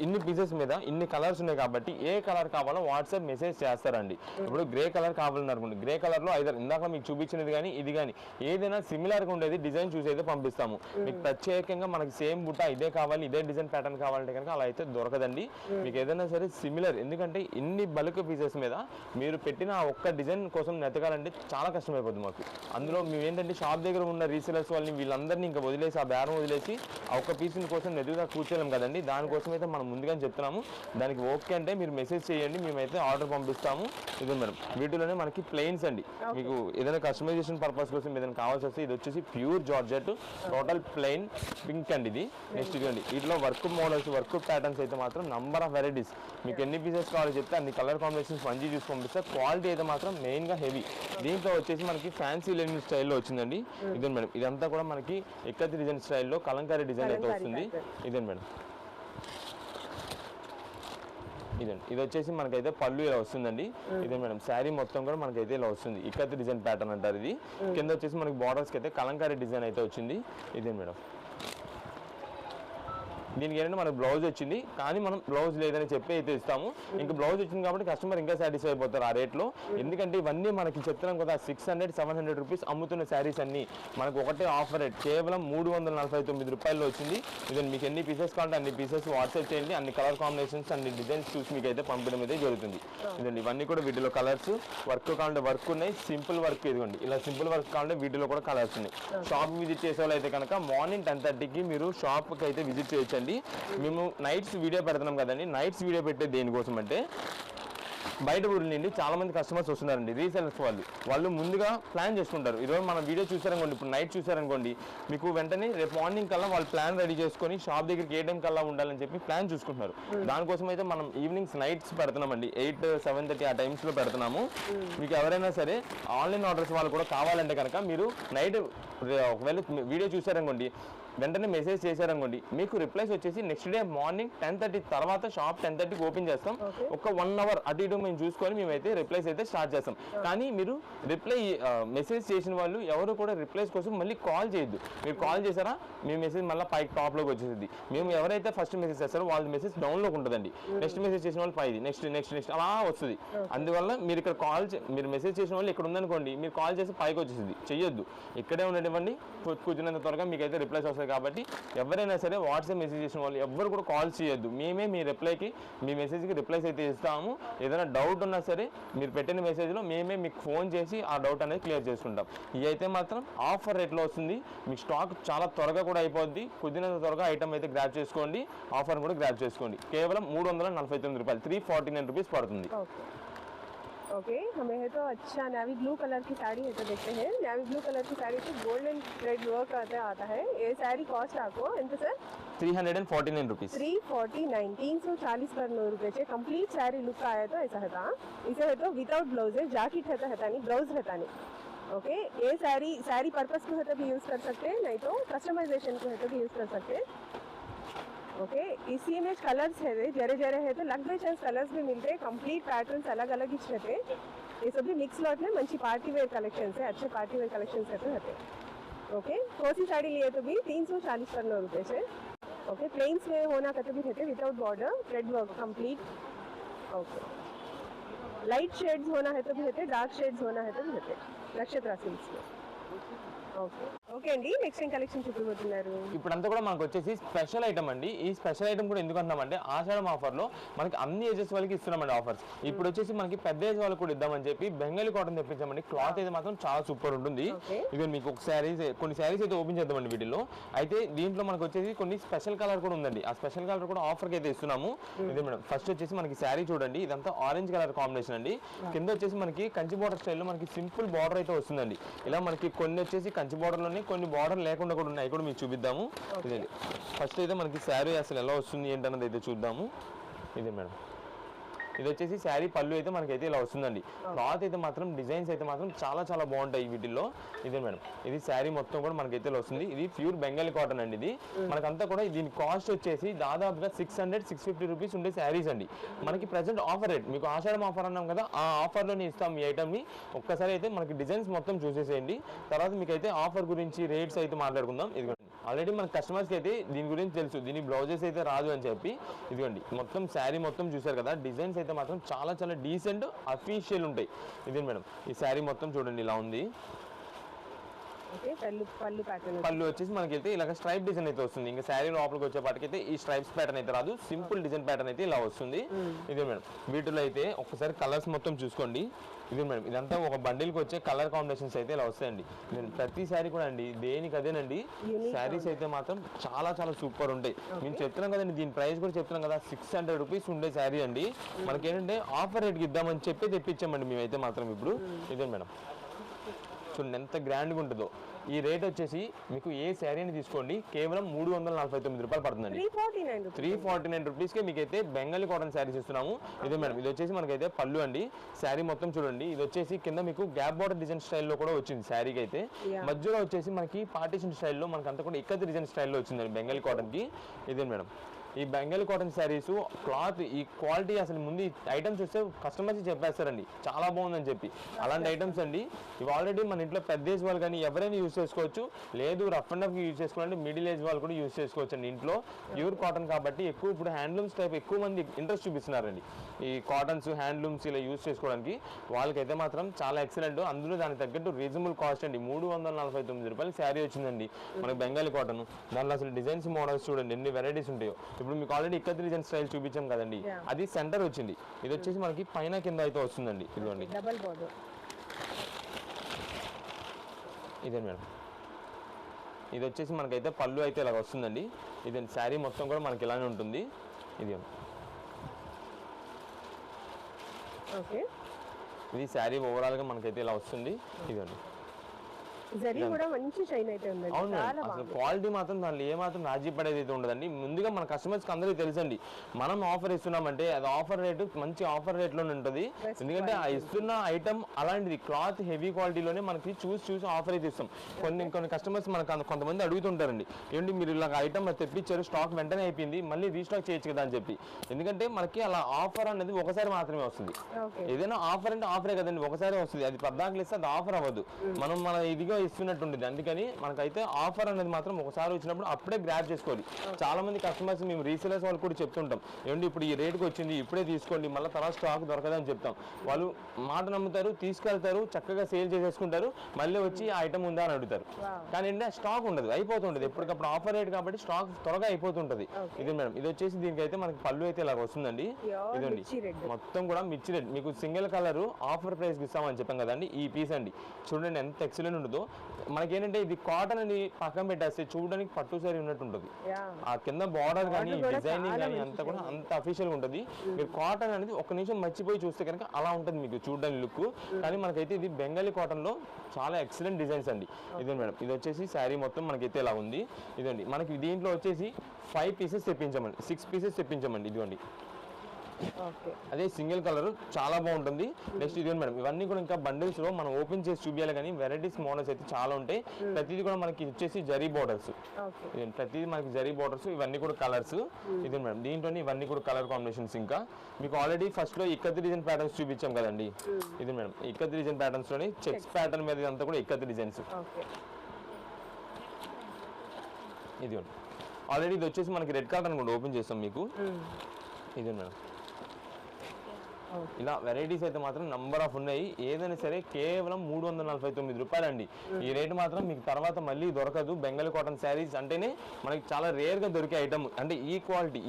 ఇన్ని పీసెస్ మీద ఇన్ని కలర్స్ ఉన్నాయి కాబట్టి ఏ కలర్ కావాలో వాట్సాప్ మెసేజ్ చేస్తారండి. ఇప్పుడు గ్రే కలర్ కావాలనుకోండి, గ్రే కలర్ లో ఐదర్ ఇందాక మీకు చూపించినది కానీ ఇది కానీ ఏదైనా సిమిలర్ గా ఉండేది డిజైన్ చూసి అయితే పంపిస్తాము. మీకు ప్రత్యేకంగా మనకి సేమ్ బుట్ట ఇదే కావాలి ఇదే డిజైన్ ప్యాటర్న్ కావాలంటే కనుక అలా అయితే దొరకదండి. మీకు ఏదైనా సరే సిమిలర్, ఎందుకంటే ఇన్ని బల్క్ పీసెస్ మీద మీరు పెట్టిన ఆ ఒక్క డిజైన్ కోసం నెతకాలంటే చాలా కష్టమైపోతుంది మాకు. అందులో మేము ఏంటంటే షాప్ దగ్గర ఉన్న రీసేలర్స్ వాళ్ళని వీళ్ళందరినీ ఇంకా వదిలేసి ఆ బేరం వదిలేసి ఆ ఒక్క పీస్ కోసం నెదుగా కూర్చోలేం కదండి. దానికోసం అయితే మనం ముందుగానే చెప్తున్నాము. దానికి ఓకే అంటే మీరు మెసేజ్ చేయండి, మేమైతే ఆర్డర్ పంపిస్తాము. ఇదే మేడం వీటిలోనే మనకి ప్లెయిన్స్ అండి. మీకు ఏదైనా కస్టమైజేషన్ పర్పస్ కోసం ఏదైనా కావాల్సి వస్తే ఇది వచ్చేసి pure georgette total plain pink అండి. ఇది నెక్స్ట్ ఇదిగోండి వీటిలో వర్క్ మోడల్స్ వర్క్ ప్యాటర్న్స్ అయితే మాత్రం నంబర్ ఆఫ్ వెరైటీస్ మీకు ఎన్ని పీసెస్ కావాలో చెప్తే అన్ని కలర్ కాంబినేషన్స్ మంచి చూసి పంపిస్తే క్వాలిటీ అయితే మాత్రం మెయిన్ గా హెవీ. దీంట్లో వచ్చేసి మనకి ఫ్యాన్సీ లెనిన్ స్టైల్లో వచ్చిందండి. ఇదే మేడం ఇదంతా కూడా మనకి ఎక్కతి డిజైన్ స్టైల్లో కలంకారీ డిజైన్ అయితే వస్తుంది. ఇదే మేడం ఇదండి ఇది వచ్చేసి మనకైతే పళ్ళు ఇలా వస్తుందండి. ఇదే మేడం శారీ మొత్తం కూడా మనకైతే ఇలా వస్తుంది. ఇక్కత్ డిజైన్ ప్యాటర్న్ అంటారు. ఇది కింద వచ్చేసి మనకి బార్డర్స్కి అయితే కలంకారీ డిజైన్ అయితే వచ్చింది. ఇదే మేడం దీనికి ఏంటంటే మనకు బ్లౌజ్ వచ్చింది కానీ మనం బ్లౌజ్ లేదని చెప్పి అయితే ఇస్తాము. ఇంకా బ్లౌజ్ వచ్చింది కాబట్టి కస్టమర్ ఇంకా సాటిస్ఫై అయిపోతారు ఆ రేట్లో. ఎందుకంటే ఇవన్నీ మనకి చెప్తున్నాం కదా 600-700 రూపీస్ అమ్ముతున్న శారీస్ అన్ని మనకు ఒకటే ఆఫర్ రేట్ కేవలం 349 రూపాయల్లో వచ్చింది. ఇదండి మీకు ఎన్ని పీసెస్ కావాలంటే అన్ని పీసెస్ వాట్సాప్ చేయండి. అన్ని కలర్ కాంబినేషన్స్ అన్ని డిజైన్స్ చూసి మీకు అయితే పంపడం అయితే జరుగుతుంది. ఇదండి ఇవన్నీ కూడా వీటిలో కలర్స్ వర్క్ కావాలంటే వర్క్ ఉన్నాయి, సింపుల్ వర్క్ ఇదిగోండి ఇలా సింపుల్ వర్క్ కావాలంటే వీటిలో కూడా కలర్స్ ఉన్నాయి. షాప్ విజిట్ చేసే వాళ్ళు అయితే కనుక మార్నింగ్ 10:30కి మీరు షాప్కి అయితే విజిట్ చేయొచ్చండి. మేము నైట్స్ వీడియో పెడుతున్నాం కదండి. నైట్స్ వీడియో పెట్టే దేనికోసం అంటే బయట ఊరి నుండి చాలా మంది కస్టమర్స్ వస్తున్నారండి రీసెలర్స్ వాళ్ళు ముందుగా ప్లాన్ చేసుకుంటారు. ఈరోజు మనం వీడియో చూసారనుకోండి, ఇప్పుడు నైట్ చూసారనుకోండి మీకు వెంటనే రేపు మార్నింగ్ కల్లా వాళ్ళు ప్లాన్ రెడీ చేసుకొని షాప్ దగ్గరికి ఏ టైం కల్లా ఉండాలని చెప్పి ప్లాన్ చూసుకుంటున్నారు. దానికోసం అయితే మనం ఈవినింగ్స్ నైట్స్ పెడుతున్నామండి 8-7:30 ఆ టైమ్స్లో పెడుతున్నాము. మీకు ఎవరైనా సరే ఆన్లైన్ ఆర్డర్స్ వాళ్ళు కూడా కావాలంటే కనుక మీరు నైట్ ఒకవేళ వీడియో చూసారనుకోండి వెంటనే మెసేజ్ చేశారనుకోండి మీకు రిప్లైస్ వచ్చేసి నెక్స్ట్ డే మార్నింగ్ 10:30 తర్వాత షాప్ 10:30కి ఓపెన్ చేస్తాం. ఒక 1 అవర్ అటు ఇటు మేము చూసుకొని మేమైతే రిప్లైస్ అయితే స్టార్ట్ చేస్తాం. కానీ మీరు రిప్లై మెసేజ్ చేసిన వాళ్ళు ఎవరు కూడా రిప్లైస్ కోసం మళ్ళీ కాల్ చేయొద్దు. మీరు కాల్ చేశారా మీ మెసేజ్ మళ్ళీ పైకి టాప్లోకి వచ్చేసింది. మేము ఎవరైతే ఫస్ట్ మెసేజ్ చేస్తారో వాళ్ళ మెసేజ్ డౌన్లోకి ఉంటుందండి. నెక్స్ట్ మెసేజ్ చేసిన వాళ్ళు పైది నెక్స్ట్ నెక్స్ట్ నెక్స్ట్ అలా వస్తుంది. అందువల్ల మీరు ఇక్కడ మీరు మెసేజ్ చేసిన వాళ్ళు ఇక్కడ ఉందనుకోండి మీరు కాల్ చేసి పైకి వచ్చేసింది చెయ్యొద్దు. ఇక్కడే ఉండనివ్వండి, కూర్చున్నంత త్వరగా మీకైతే రిప్లైస్ వస్తాయి. కాబట్టి ఎవరైనా సరే వాట్సాప్ మెసేజ్ చేసిన వాళ్ళు ఎవరు కూడా కాల్ చేయొద్దు. మేమే మీ రిప్లైకి మీ మెసేజ్కి రిప్లైస్ అయితే ఇస్తాము. ఏదైనా డౌట్ ఉన్నా సరే మీరు పెట్టిన మెసేజ్లో మేమే మీకు ఫోన్ చేసి ఆ డౌట్ అనేది క్లియర్ చేసుకుంటాం. ఇది అయితే మాత్రం ఆఫర్ రేట్లో వస్తుంది. మీకు స్టాక్ చాలా త్వరగా కూడా అయిపోద్ది. కుదిరినంత త్వరగా ఐటమ్ అయితే గ్రాప్ చేసుకోండి. ఆఫర్ కూడా గ్రాప్ చేసుకోండి. కేవలం 349 రూపాయలు 349 రూపీస్ పడుతుంది. ओके हमें है तो अच्छा नेवी ब्लू कलर की साड़ी है तो देखते हैं. नेवी ब्लू कलर की साड़ी पे गोल्डन थ्रेड वर्क आता है. ये साड़ी कॉस्ट आपको ఎంత సార్ 349 रुपीस 349 340 पर 9 रुपए से कंप्लीट साड़ी लुक आया तो ऐसा है. इसे है तो विदाउट ब्लाउज है, जैकेट है नहीं, ब्लाउज रहता नहीं. ओके ये साड़ी पर्पस को है तो भी यूज कर सकते हैं, नहीं तो कस्टमाइजेशन को है तो भी यूज कर सकते हैं. ओके इसी में कलर्स है जरे जरे है तो लग बाई चांस कलर्स भी मिलते हैं. कंप्लीट पैटर्न्स अलग अलग ही रहते हैं. ये सब भी मिक्स लॉट में मंची पार्टी वेयर कलेक्शन है, अच्छे पार्टी वेयर कलेक्शन रहते हैं. ओके कोसी साड़ी लिए तो भी 340 पर 9 रुपए से. ओके प्लेन्स में होना कहते भी रहते without border thread work complete. Okay light shades होना है तो भी रहते, डार्क शेड्स होना है तो भी रहते. नक्षत्र सिल्क्स में. ओके ఓకే అండి, నెక్స్ట్ ఏం కలెక్షన్ చూపిపోతున్నారు? ఇప్పుడంతా కూడా మనకు వచ్చేసి స్పెషల్ ఐటమ్ అండి. ఈ స్పెషల్ ఐటమ్ కూడా ఎందుకు అంటున్నామంటే ఆషాఢం ఆఫర్లో మనకి అన్ని ఏజెస్ వాళ్ళకి ఇస్తున్నామండి ఆఫర్స్. ఇప్పుడు వచ్చేసి మనకి పెద్ద ఏజ్ వాళ్ళకి కూడా ఇద్దామని చెప్పి బెంగాలీ కాటన్ తెప్పించామండి. క్లాత్ అయితే మాత్రం చాలా సూపర్ ఉంటుంది. ఇది మీకు ఒక కొన్ని శారీస్ అయితే ఓపెన్ చేద్దామండి వీటిలో. అయితే దీంట్లో మనకు వచ్చేసి కొన్ని స్పెషల్ కలర్ కూడా ఉందండి. ఆ స్పెషల్ కలర్ కూడా ఆఫర్కి అయితే ఇస్తున్నాము. ఇదే మేడం, ఫస్ట్ వచ్చేసి మనకి శారీ చూడండి, ఇదంతా ఆరెంజ్ కలర్ కాంబినేషన్ అండి. కింద వచ్చేసి మనకి కంచి బార్డర్ స్టైల్లో మనకి సింపుల్ బార్డర్ అయితే వస్తుందండి. ఇలా మనకి కొన్ని వచ్చేసి కంచి బార్డర్లోనే కొన్ని బార్డర్ లేకుండా కూడా ఉన్నాయి, కూడా మీకు చూపిద్దాము. ఇదండి ఫస్ట్ అయితే మనకి శారీ అసలు ఎలా వస్తుంది ఏంటన్నది అయితే చూద్దాము. ఇదే మేడం, ఇది వచ్చేసి శారీ పళ్ళు అయితే మనకైతే ఇలా వస్తుందండి. క్లాత్ అయితే మాత్రం డిజైన్స్ అయితే మాత్రం చాలా చాలా బాగుంటాయి వీటిల్లో. ఇదే మేడం, ఇది శారీ మొత్తం కూడా మనకైతే ఇలా వస్తుంది. ఇది ప్యూర్ బెంగాలీ కాటన్ అండి. ఇది మనకంతా కూడా దీని కాస్ట్ వచ్చేసి దాదాపుగా 600-650 రూపీస్ ఉండే శారీస్ అండి. మనకి ప్రెసెంట్ ఆఫర్ రేట్, మీకు ఆషాఢం ఆఫర్ అన్నాం కదా, ఆ ఆఫర్లోనే ఇస్తాం ఈ ఐటమ్ని. ఒక్కసారి అయితే మనకి డిజైన్స్ మొత్తం చూసేసేయండి, తర్వాత మీకైతే ఆఫర్ గురించి రేట్స్ అయితే మాట్లాడుకుందాం. ఇదిగోండి, ఆల్రెడీ మన కస్టమర్స్కి అయితే దీని గురించి తెలుసు, దీని బ్లౌజెస్ అయితే రాదు అని చెప్పి. ఇదిగోండి మొత్తం శారీ మొత్తం చూసారు కదా, డిజైన్స్ అయితే మాత్రం చాలా చాలా డీసెంట్ అఫీషియల్ ఉంటాయి. ఇదే మేడం, ఈ శారీ మొత్తం చూడండి ఇలా ఉంది. పళ్ళు వచ్చేసి మనకి అయితే ఇలాగ స్ట్రైప్ డిజైన్ అయితే వస్తుంది. ఇంకా శారీ లోపలికి వచ్చేపాటికైతే ఈ స్ట్రైప్స్ ప్యాటర్న్ అయితే రాదు, సింపుల్ డిజైన్ ప్యాటర్న్ అయితే ఇలా వస్తుంది. ఇదే మేడం, వీటిలో అయితే ఒక్కసారి కలర్స్ మొత్తం చూసుకోండి. ఇదే మేడం, ఇదంతా ఒక బండిల్కి వచ్చే కలర్ కాంబినేషన్స్ అయితే ఇలా వస్తాయండి. ప్రతి శారీ కూడా అండి దేనికి అదేనండి, శారీస్ అయితే మాత్రం చాలా చాలా సూపర్ ఉంటాయి. మేము చెప్తున్నాం కదండి, దీని ప్రైస్ కూడా చెప్తున్నాం కదా, 600 రూపీస్ ఉండే శారీ అండి. మనకి ఏంటంటే ఆఫర్ రేట్కి ఇద్దామని చెప్పి తెప్పించామండి మేమైతే మాత్రం ఇప్పుడు. ఇదే మేడం, చూడండి ఎంత గ్రాండ్గా ఉంటుందో. ఈ రేట్ వచ్చేసి మీకు ఏ శారీని తీసుకోండి కేవలం 349 రూపాయలు పడుతుందండి. 349 రూపీస్కే మీకైతే బెంగాలీ కాటన్ శారీస్ ఇస్తున్నాము. ఇదే మేడం, ఇది వచ్చేసి మనకైతే పళ్ళు అండి. శారీ మొత్తం చూడండి, ఇది వచ్చేసి కింద మీకు గ్యాప్ బార్డర్ డిజైన్ స్టైల్లో కూడా వచ్చింది శారీకి అయితే. మధ్యలో వచ్చేసి మనకి పార్టీషన్ స్టైల్లో మనకంతా కూడా ఇక్కత్ డిజైన్ స్టైల్లో వచ్చిందండి బెంగాలీ కాటన్కి. ఇదే మేడం, ఈ బెంగాలీ కాటన్ శారీస్ క్లాత్ ఈ క్వాలిటీ అసలు ముందు ఐటమ్స్ వస్తే కస్టమర్స్ చెప్పేస్తారండి చాలా బాగుందని చెప్పి. అలాంటి ఐటమ్స్ అండి ఇవి. ఆల్రెడీ మన ఇంట్లో పెద్ద ఏజ్ వాళ్ళు కానీ ఎవరైనా యూజ్ చేసుకోవచ్చు, లేదు రఫ్ అండ్ రఫ్గా యూజ్ చేసుకోవాలంటే మిడిల్ ఏజ్ వాళ్ళు కూడా యూజ్ చేసుకోవచ్చు అండి. ఇంట్లో ప్యూర్ కాటన్ కాబట్టి ఎక్కువ ఇప్పుడు హ్యాండ్లూమ్స్ టైప్ ఎక్కువ మంది ఇంట్రెస్ట్ చూపిస్తున్నారండి. ఈ కాటన్స్ హ్యాండ్లూమ్స్ ఇలా యూజ్ చేసుకోవడానికి వాళ్ళకైతే మాత్రం చాలా ఎక్సలెంట్. అందులో దానికి తగ్గట్టు రీజనబుల్ కాస్ట్ అండి. 349 రూపాయలు శారీ వచ్చిందండి మనకి బెంగాలీ కాటన్. దాంట్లో అసలు డిజైన్స్ మోడల్స్ చూడండి ఎన్ని వెరైటీస్ ఉంటాయో. ఇప్పుడు మీకు ఆల్రెడీ ఇక్కత్ డిజైన్ స్టైల్ చూపించాం కదండి, అది సెంటర్ వచ్చింది. ఇది వచ్చేసి మనకి పైన కింద అయితే వస్తుందండి. ఇదిగోండి ఇదే మేడం, ఇది వచ్చేసి మనకైతే పళ్ళు అయితే ఇలాగ వస్తుందండి. ఇది శారీ మొత్తం కూడా మనకి ఇలానే ఉంటుంది. ఇది శారీ ఓవరాల్గా మనకైతే ఇలా వస్తుంది. ఇదండి, అవును అసలు క్వాలిటీ మాత్రం దాంట్లో ఏమాత్రం రాజీ పడేది అయితే ఉండదండి. ముందుగా మన కస్టమర్స్కి అందరికీ తెలుసండి, మనం ఆఫర్ ఇస్తున్నామంటే అది ఆఫర్ రేటు మంచి ఆఫర్ రేట్లోనే ఉంటుంది. ఎందుకంటే ఆ ఇస్తున్న ఐటమ్ అలాంటిది క్లాత్ హెవీ క్వాలిటీలోనే మనకి చూసి ఆఫర్ అయితే ఇస్తాం. కొన్ని కస్టమర్స్ మనకు కొంతమంది అడుగుతుంటారండి, ఏంటి మీరు ఇలా ఐటమ్ తెప్పించారు స్టాక్ వెంటనే అయిపోయింది మళ్ళీ రీస్టాక్ చేయొచ్చు కదా అని చెప్పి. ఎందుకంటే మనకి అలా ఆఫర్ అనేది ఒకసారి మాత్రమే వస్తుంది. ఏదైనా ఆఫర్ అంటే ఆఫరే కదండి, ఒకసారి వస్తుంది. అది పద్దాకులు ఇస్తే అది ఆఫర్ అవ్వదు, మనం మన ఇదిగా ఇస్తున్నట్టు ఉంటుంది. అందుకని మనకైతే ఆఫర్ అనేది మాత్రం ఒకసారి వచ్చినప్పుడు అప్పుడే గ్రాబ్ చేసుకోవాలి. చాలా మంది కస్టమర్స్ మేము రీసేలర్స్ వాళ్ళు కూడా చెప్తుంటాం, ఏమంటే ఇప్పుడు ఈ రేట్కి వచ్చింది ఇప్పుడే తీసుకోండి మళ్ళీ తర్వాత స్టాక్ దొరకదని చెప్తాం. వాళ్ళు మాట నమ్ముతారు, తీసుకెళ్తారు, చక్కగా సేల్ చేసేసుకుంటారు, మళ్ళీ వచ్చి ఆ ఐటమ్ ఉందా అని అడుగుతారు. కానీ ఏంటంటే స్టాక్ ఉండదు, అయిపోతుంటుంది. ఎప్పటికప్పుడు ఆఫర్ రేట్ కాబట్టి స్టాక్ త్వరగా అయిపోతుంటది. ఇది మేడం, ఇది వచ్చేసి దీనికైతే మనకి పళ్ళు అయితే ఇలాగ వస్తుందండి. ఇదండి మొత్తం కూడా మిర్చి రెడ్, మీకు సింగిల్ కలర్ ఆఫర్ ప్రైస్కి ఇస్తామని చెప్పాం కదండి. ఈ పీస్ అండి చూడండి ఎంత ఎక్సలెంట్ ఉంటుందో. మనకేంటంటే ఇది కాటన్ అని పక్కన పెట్టేస్తే చూడడానికి పట్టు సారీ ఉన్నట్టు ఉంటుంది. ఆ కింద బార్డర్ కానీ డిజైనింగ్ కానీ అంతా కూడా అంత అఫీషియల్ గా ఉంటుంది. మీరు కాటన్ అనేది ఒక నిమిషం మర్చిపోయి చూస్తే కనుక అలా ఉంటుంది మీకు చూడడానికి లుక్. కానీ మనకైతే ఇది బెంగాలీ కాటన్ లో చాలా ఎక్సలెంట్ డిజైన్స్ అండి. ఇదే మేడం, ఇది వచ్చేసి శారీ మొత్తం మనకైతే ఇలా ఉంది. ఇదండి మనకి దీంట్లో వచ్చేసి 5 పీసెస్ తెప్పించామండి, 6 పీసెస్ తెప్పించామండి. ఇదిగోండి అదే సింగిల్ కలర్ చాలా బాగుంటుంది. నెక్స్ట్ ఇది మేడం, ఇవన్నీ కూడా ఇంకా బండిల్స్ లో మనం ఓపెన్ చేసి చూపించాలి కానీ వెరైటీస్ మోడల్స్ అయితే చాలా ఉంటాయి. ప్రతిదీ కూడా మనకి వచ్చేసి జరీ బోర్డర్స్, ప్రతిదీ మనకి జరీ బోర్డర్స్, ఇవన్నీ కూడా కలర్స్. ఇది మేడం, దీంట్లోనే ఇవన్నీ కూడా కలర్ కాంబినేషన్స్. ఇంకా మీకు ఆల్రెడీ ఫస్ట్ లో ఇక్కత్ డిజైన్ ప్యాటర్న్స్ చూపించాం కదండి. ఇది మేడం, ఇక్కత్ డిజైన్ ప్యాటర్న్స్ లోని చెక్స్ ప్యాటర్న్ మీద అంతా కూడా ఇక్కత్ డిజైన్స్. ఇది ఆల్రెడీ ఇది వచ్చేసి మనకి రెడ్ కార్టన్ కూడా ఓపెన్ చేస్తాం మీకు. ఇది మేడం, ఇలా వెరైటీస్ అయితే మాత్రం నంబర్ ఆఫ్ ఉన్నాయి. ఏదైనా సరే కేవలం 349 రూపాయలు అండి. ఈ రేటు మాత్రం మీకు తర్వాత మళ్ళీ దొరకదు. బెంగాలీ కాటన్ శారీస్ అంటేనే మనకి చాలా రేర్గా దొరికే ఐటమ్. అంటే ఈ క్వాలిటీ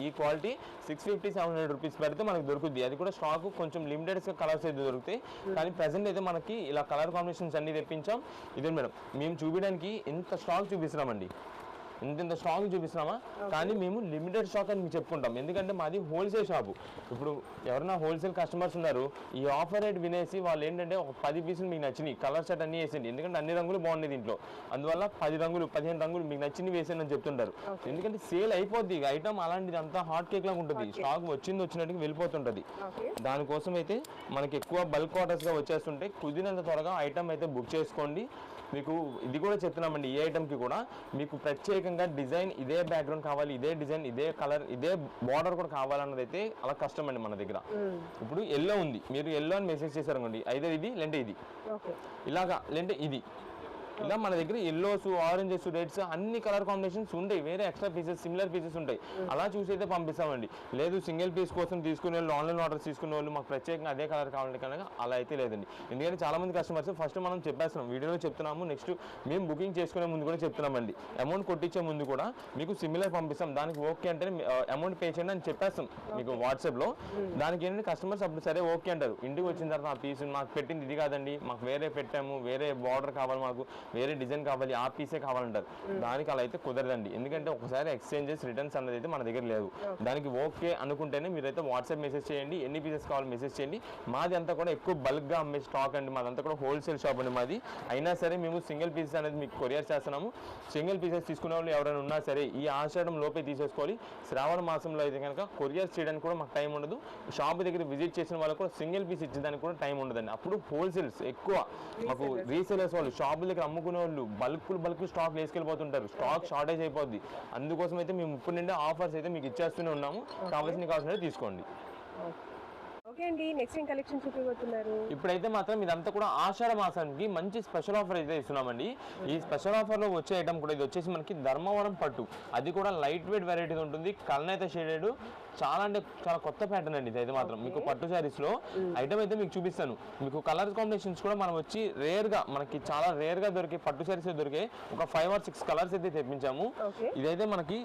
650-700 రూపీస్ పెడితే మనకు దొరుకుద్ది. అది కూడా స్టాక్ కొంచెం లిమిటెడ్ కలర్స్ అయితే దొరుకుతాయి. కానీ ప్రెసెంట్ అయితే మనకి ఇలా కలర్ కాంబినేషన్స్ అన్ని తెప్పించాం. ఇదే మేడం మేము చూపించడానికి ఇంత స్టాక్ చూపిస్తున్నామండి. ఇంత స్టాక్ చూపిస్తున్నామా, కానీ మేము లిమిటెడ్ స్టాక్ అని మీకు చెప్పుకుంటాం. ఎందుకంటే మాది హోల్సేల్ షాపు. ఇప్పుడు ఎవరైనా హోల్సేల్ కస్టమర్స్ ఉన్నారు, ఈ ఆఫర్ రేట్ వినేసి వాళ్ళు ఏంటంటే ఒక 10 పీసులు మీకు నచ్చినాయి కలర్ సెట్ అన్ని వేసింది. ఎందుకంటే అన్ని రంగులు బాగున్నాయి దీంట్లో, అందువల్ల 10 రంగులు 15 రంగులు మీకు నచ్చింది వేసేది అని చెప్తుంటారు. ఎందుకంటే సేల్ అయిపోద్ది ఐటమ్, అలాంటిది అంతా హాట్ కేక్ లాగా ఉంటుంది. స్టాక్ వచ్చినట్టుగా వెళ్ళిపోతుంటది. దానికోసం అయితే మనకి ఎక్కువ బల్క్ ఆర్డర్స్గా వచ్చేస్తుంటే కుదిరినంత త్వరగా ఐటమ్ అయితే బుక్ చేసుకోండి. మీకు ఇది కూడా చెప్తున్నామండి, ఏ ఐటమ్కి కూడా మీకు ప్రత్యేకంగా డిజైన్ ఇదే బ్యాక్గ్రౌండ్ కావాలి, ఇదే డిజైన్, ఇదే కలర్, ఇదే బార్డర్ కూడా కావాలన్నది అయితే అలా కష్టం అండి మన దగ్గర. ఇప్పుడు ఎల్లో ఉంది, మీరు ఎల్లో అని మెసేజ్ చేశారు అనుకోండి, అయితే ఇది లేంటే ఇది ఇలాగా లేంటే ఇది ఇలా మన దగ్గర ఎల్లోస్, ఆరెంజెస్, రెడ్స్ అన్ని కలర్ కాంబినేషన్స్ ఉంటాయి. వేరే ఎక్స్ట్రా పీసెస్, సిమిలర్ పీసెస్ ఉంటాయి. అలా చూసి అయితే పంపిస్తామండి. లేదు సింగిల్ పీస్ కోసం తీసుకునే వాళ్ళు, ఆన్లైన్ ఆర్డర్స్ తీసుకునే వాళ్ళు మాకు ప్రత్యేకంగా అదే కలర్ కావాలంటే కనుక అలా అయితే లేదండి. ఎందుకంటే చాలా మంది కస్టమర్స్ ఫస్ట్ మనం చెప్పేస్తున్నాం, వీడియోలో చెప్తున్నాము, నెక్స్ట్ మేము బుకింగ్ చేసుకునే ముందు కూడా చెప్తున్నామండి. అమౌంట్ కొట్టించే ముందు కూడా మీకు సిమిలర్ పంపిస్తాం, దానికి ఓకే అంటే అమౌంట్ పే చేయండి అని చెప్పేస్తాం మీకు వాట్సాప్లో. దానికి ఏంటంటే కస్టమర్స్ అప్పుడు సరే ఓకే అంటారు. ఇంటికి వచ్చిన తర్వాత ఆ పీస్ మాకు పెట్టింది ఇది కాదండి, మాకు వేరే పెట్టాము, వేరే బార్డర్ కావాలి, మాకు వేరే డిజైన్ కావాలి, ఆ పీసే కావాలంటారు. దానికి అలా అయితే కుదరదండి. ఎందుకంటే ఒకసారి ఎక్స్చేంజెస్, రిటర్న్స్ అనేది అయితే మన దగ్గర లేదు. దానికి ఓకే అనుకుంటేనే మీరైతే వాట్సాప్ మెసేజ్ చేయండి, ఎన్ని పీసెస్ కావాలి మెసేజ్ చేయండి. మాది అంతా కూడా ఎక్కువ బల్క్గా అమ్మే స్టాక్ అండి, మాదంతా కూడా హోల్సేల్ షాప్ అండి మాది. అయినా సరే మేము సింగిల్ పీసెస్ అనేది మీకు కొరియర్ చేస్తున్నాము. సింగిల్ పీసెస్ తీసుకునే వాళ్ళు ఎవరైనా ఉన్నా సరే ఈ ఆషాఢం లోపే తీసేసుకోవాలి. శ్రావణ మాసంలో అయితే కనుక కొరియర్ చేయడానికి కూడా మాకు టైం ఉండదు. షాప్ దగ్గర విజిట్ చేసిన వాళ్ళకు కూడా సింగిల్ పీస్ ఇచ్చేదానికి కూడా టైం ఉండదండి. అప్పుడు హోల్సేల్స్ ఎక్కువ మాకు రీసేలర్స్ వాళ్ళు షాపుల దగ్గర అమ్ముకునే వాళ్ళు బల్క్ స్టాక్ వేసుకెళ్ళిపోతుంటారు. స్టాక్ షార్టేజ్ అయిపోద్ది. అందుకోసం అయితే మేము ఇప్పుడు నుండి ఆఫర్స్ అయితే మీకు ఇచ్చేస్తూనే ఉన్నాము. కావాల్సినవి తీసుకోండి. ఓకే అండి, నెక్స్ట్ ఏం కలెక్షన్ చూపిపోతున్నారు? ఇప్పుడైతే మాత్రం ఇదంతా కూడా ఆషాఢ మాసానికి మంచి స్పెషల్ ఆఫర్ అయితే ఇస్తున్నామండి. ఈ స్పెషల్ ఆఫర్లో వచ్చే ఐటమ్ కూడా ఇది వచ్చేసి మనకి ధర్మవరం పట్టు, అది కూడా లైట్ వెయిట్ వెరైటీ ఉంటుంది. కల్నైతే షేడెడ్, చాలా అంటే చాలా కొత్త ప్యాటర్న్ అండి. ఇది అయితే మాత్రం మీకు పట్టు శారీస్లో ఐటమ్ అయితే మీకు చూపిస్తాను. మీకు కలర్ కాంబినేషన్స్ కూడా మనం వచ్చి మనకి చాలా రేర్గా దొరికే పట్టు శారీస్ దొరికే ఒక 5 or 6 కలర్స్ అయితే తెప్పించాము. ఇదైతే మనకి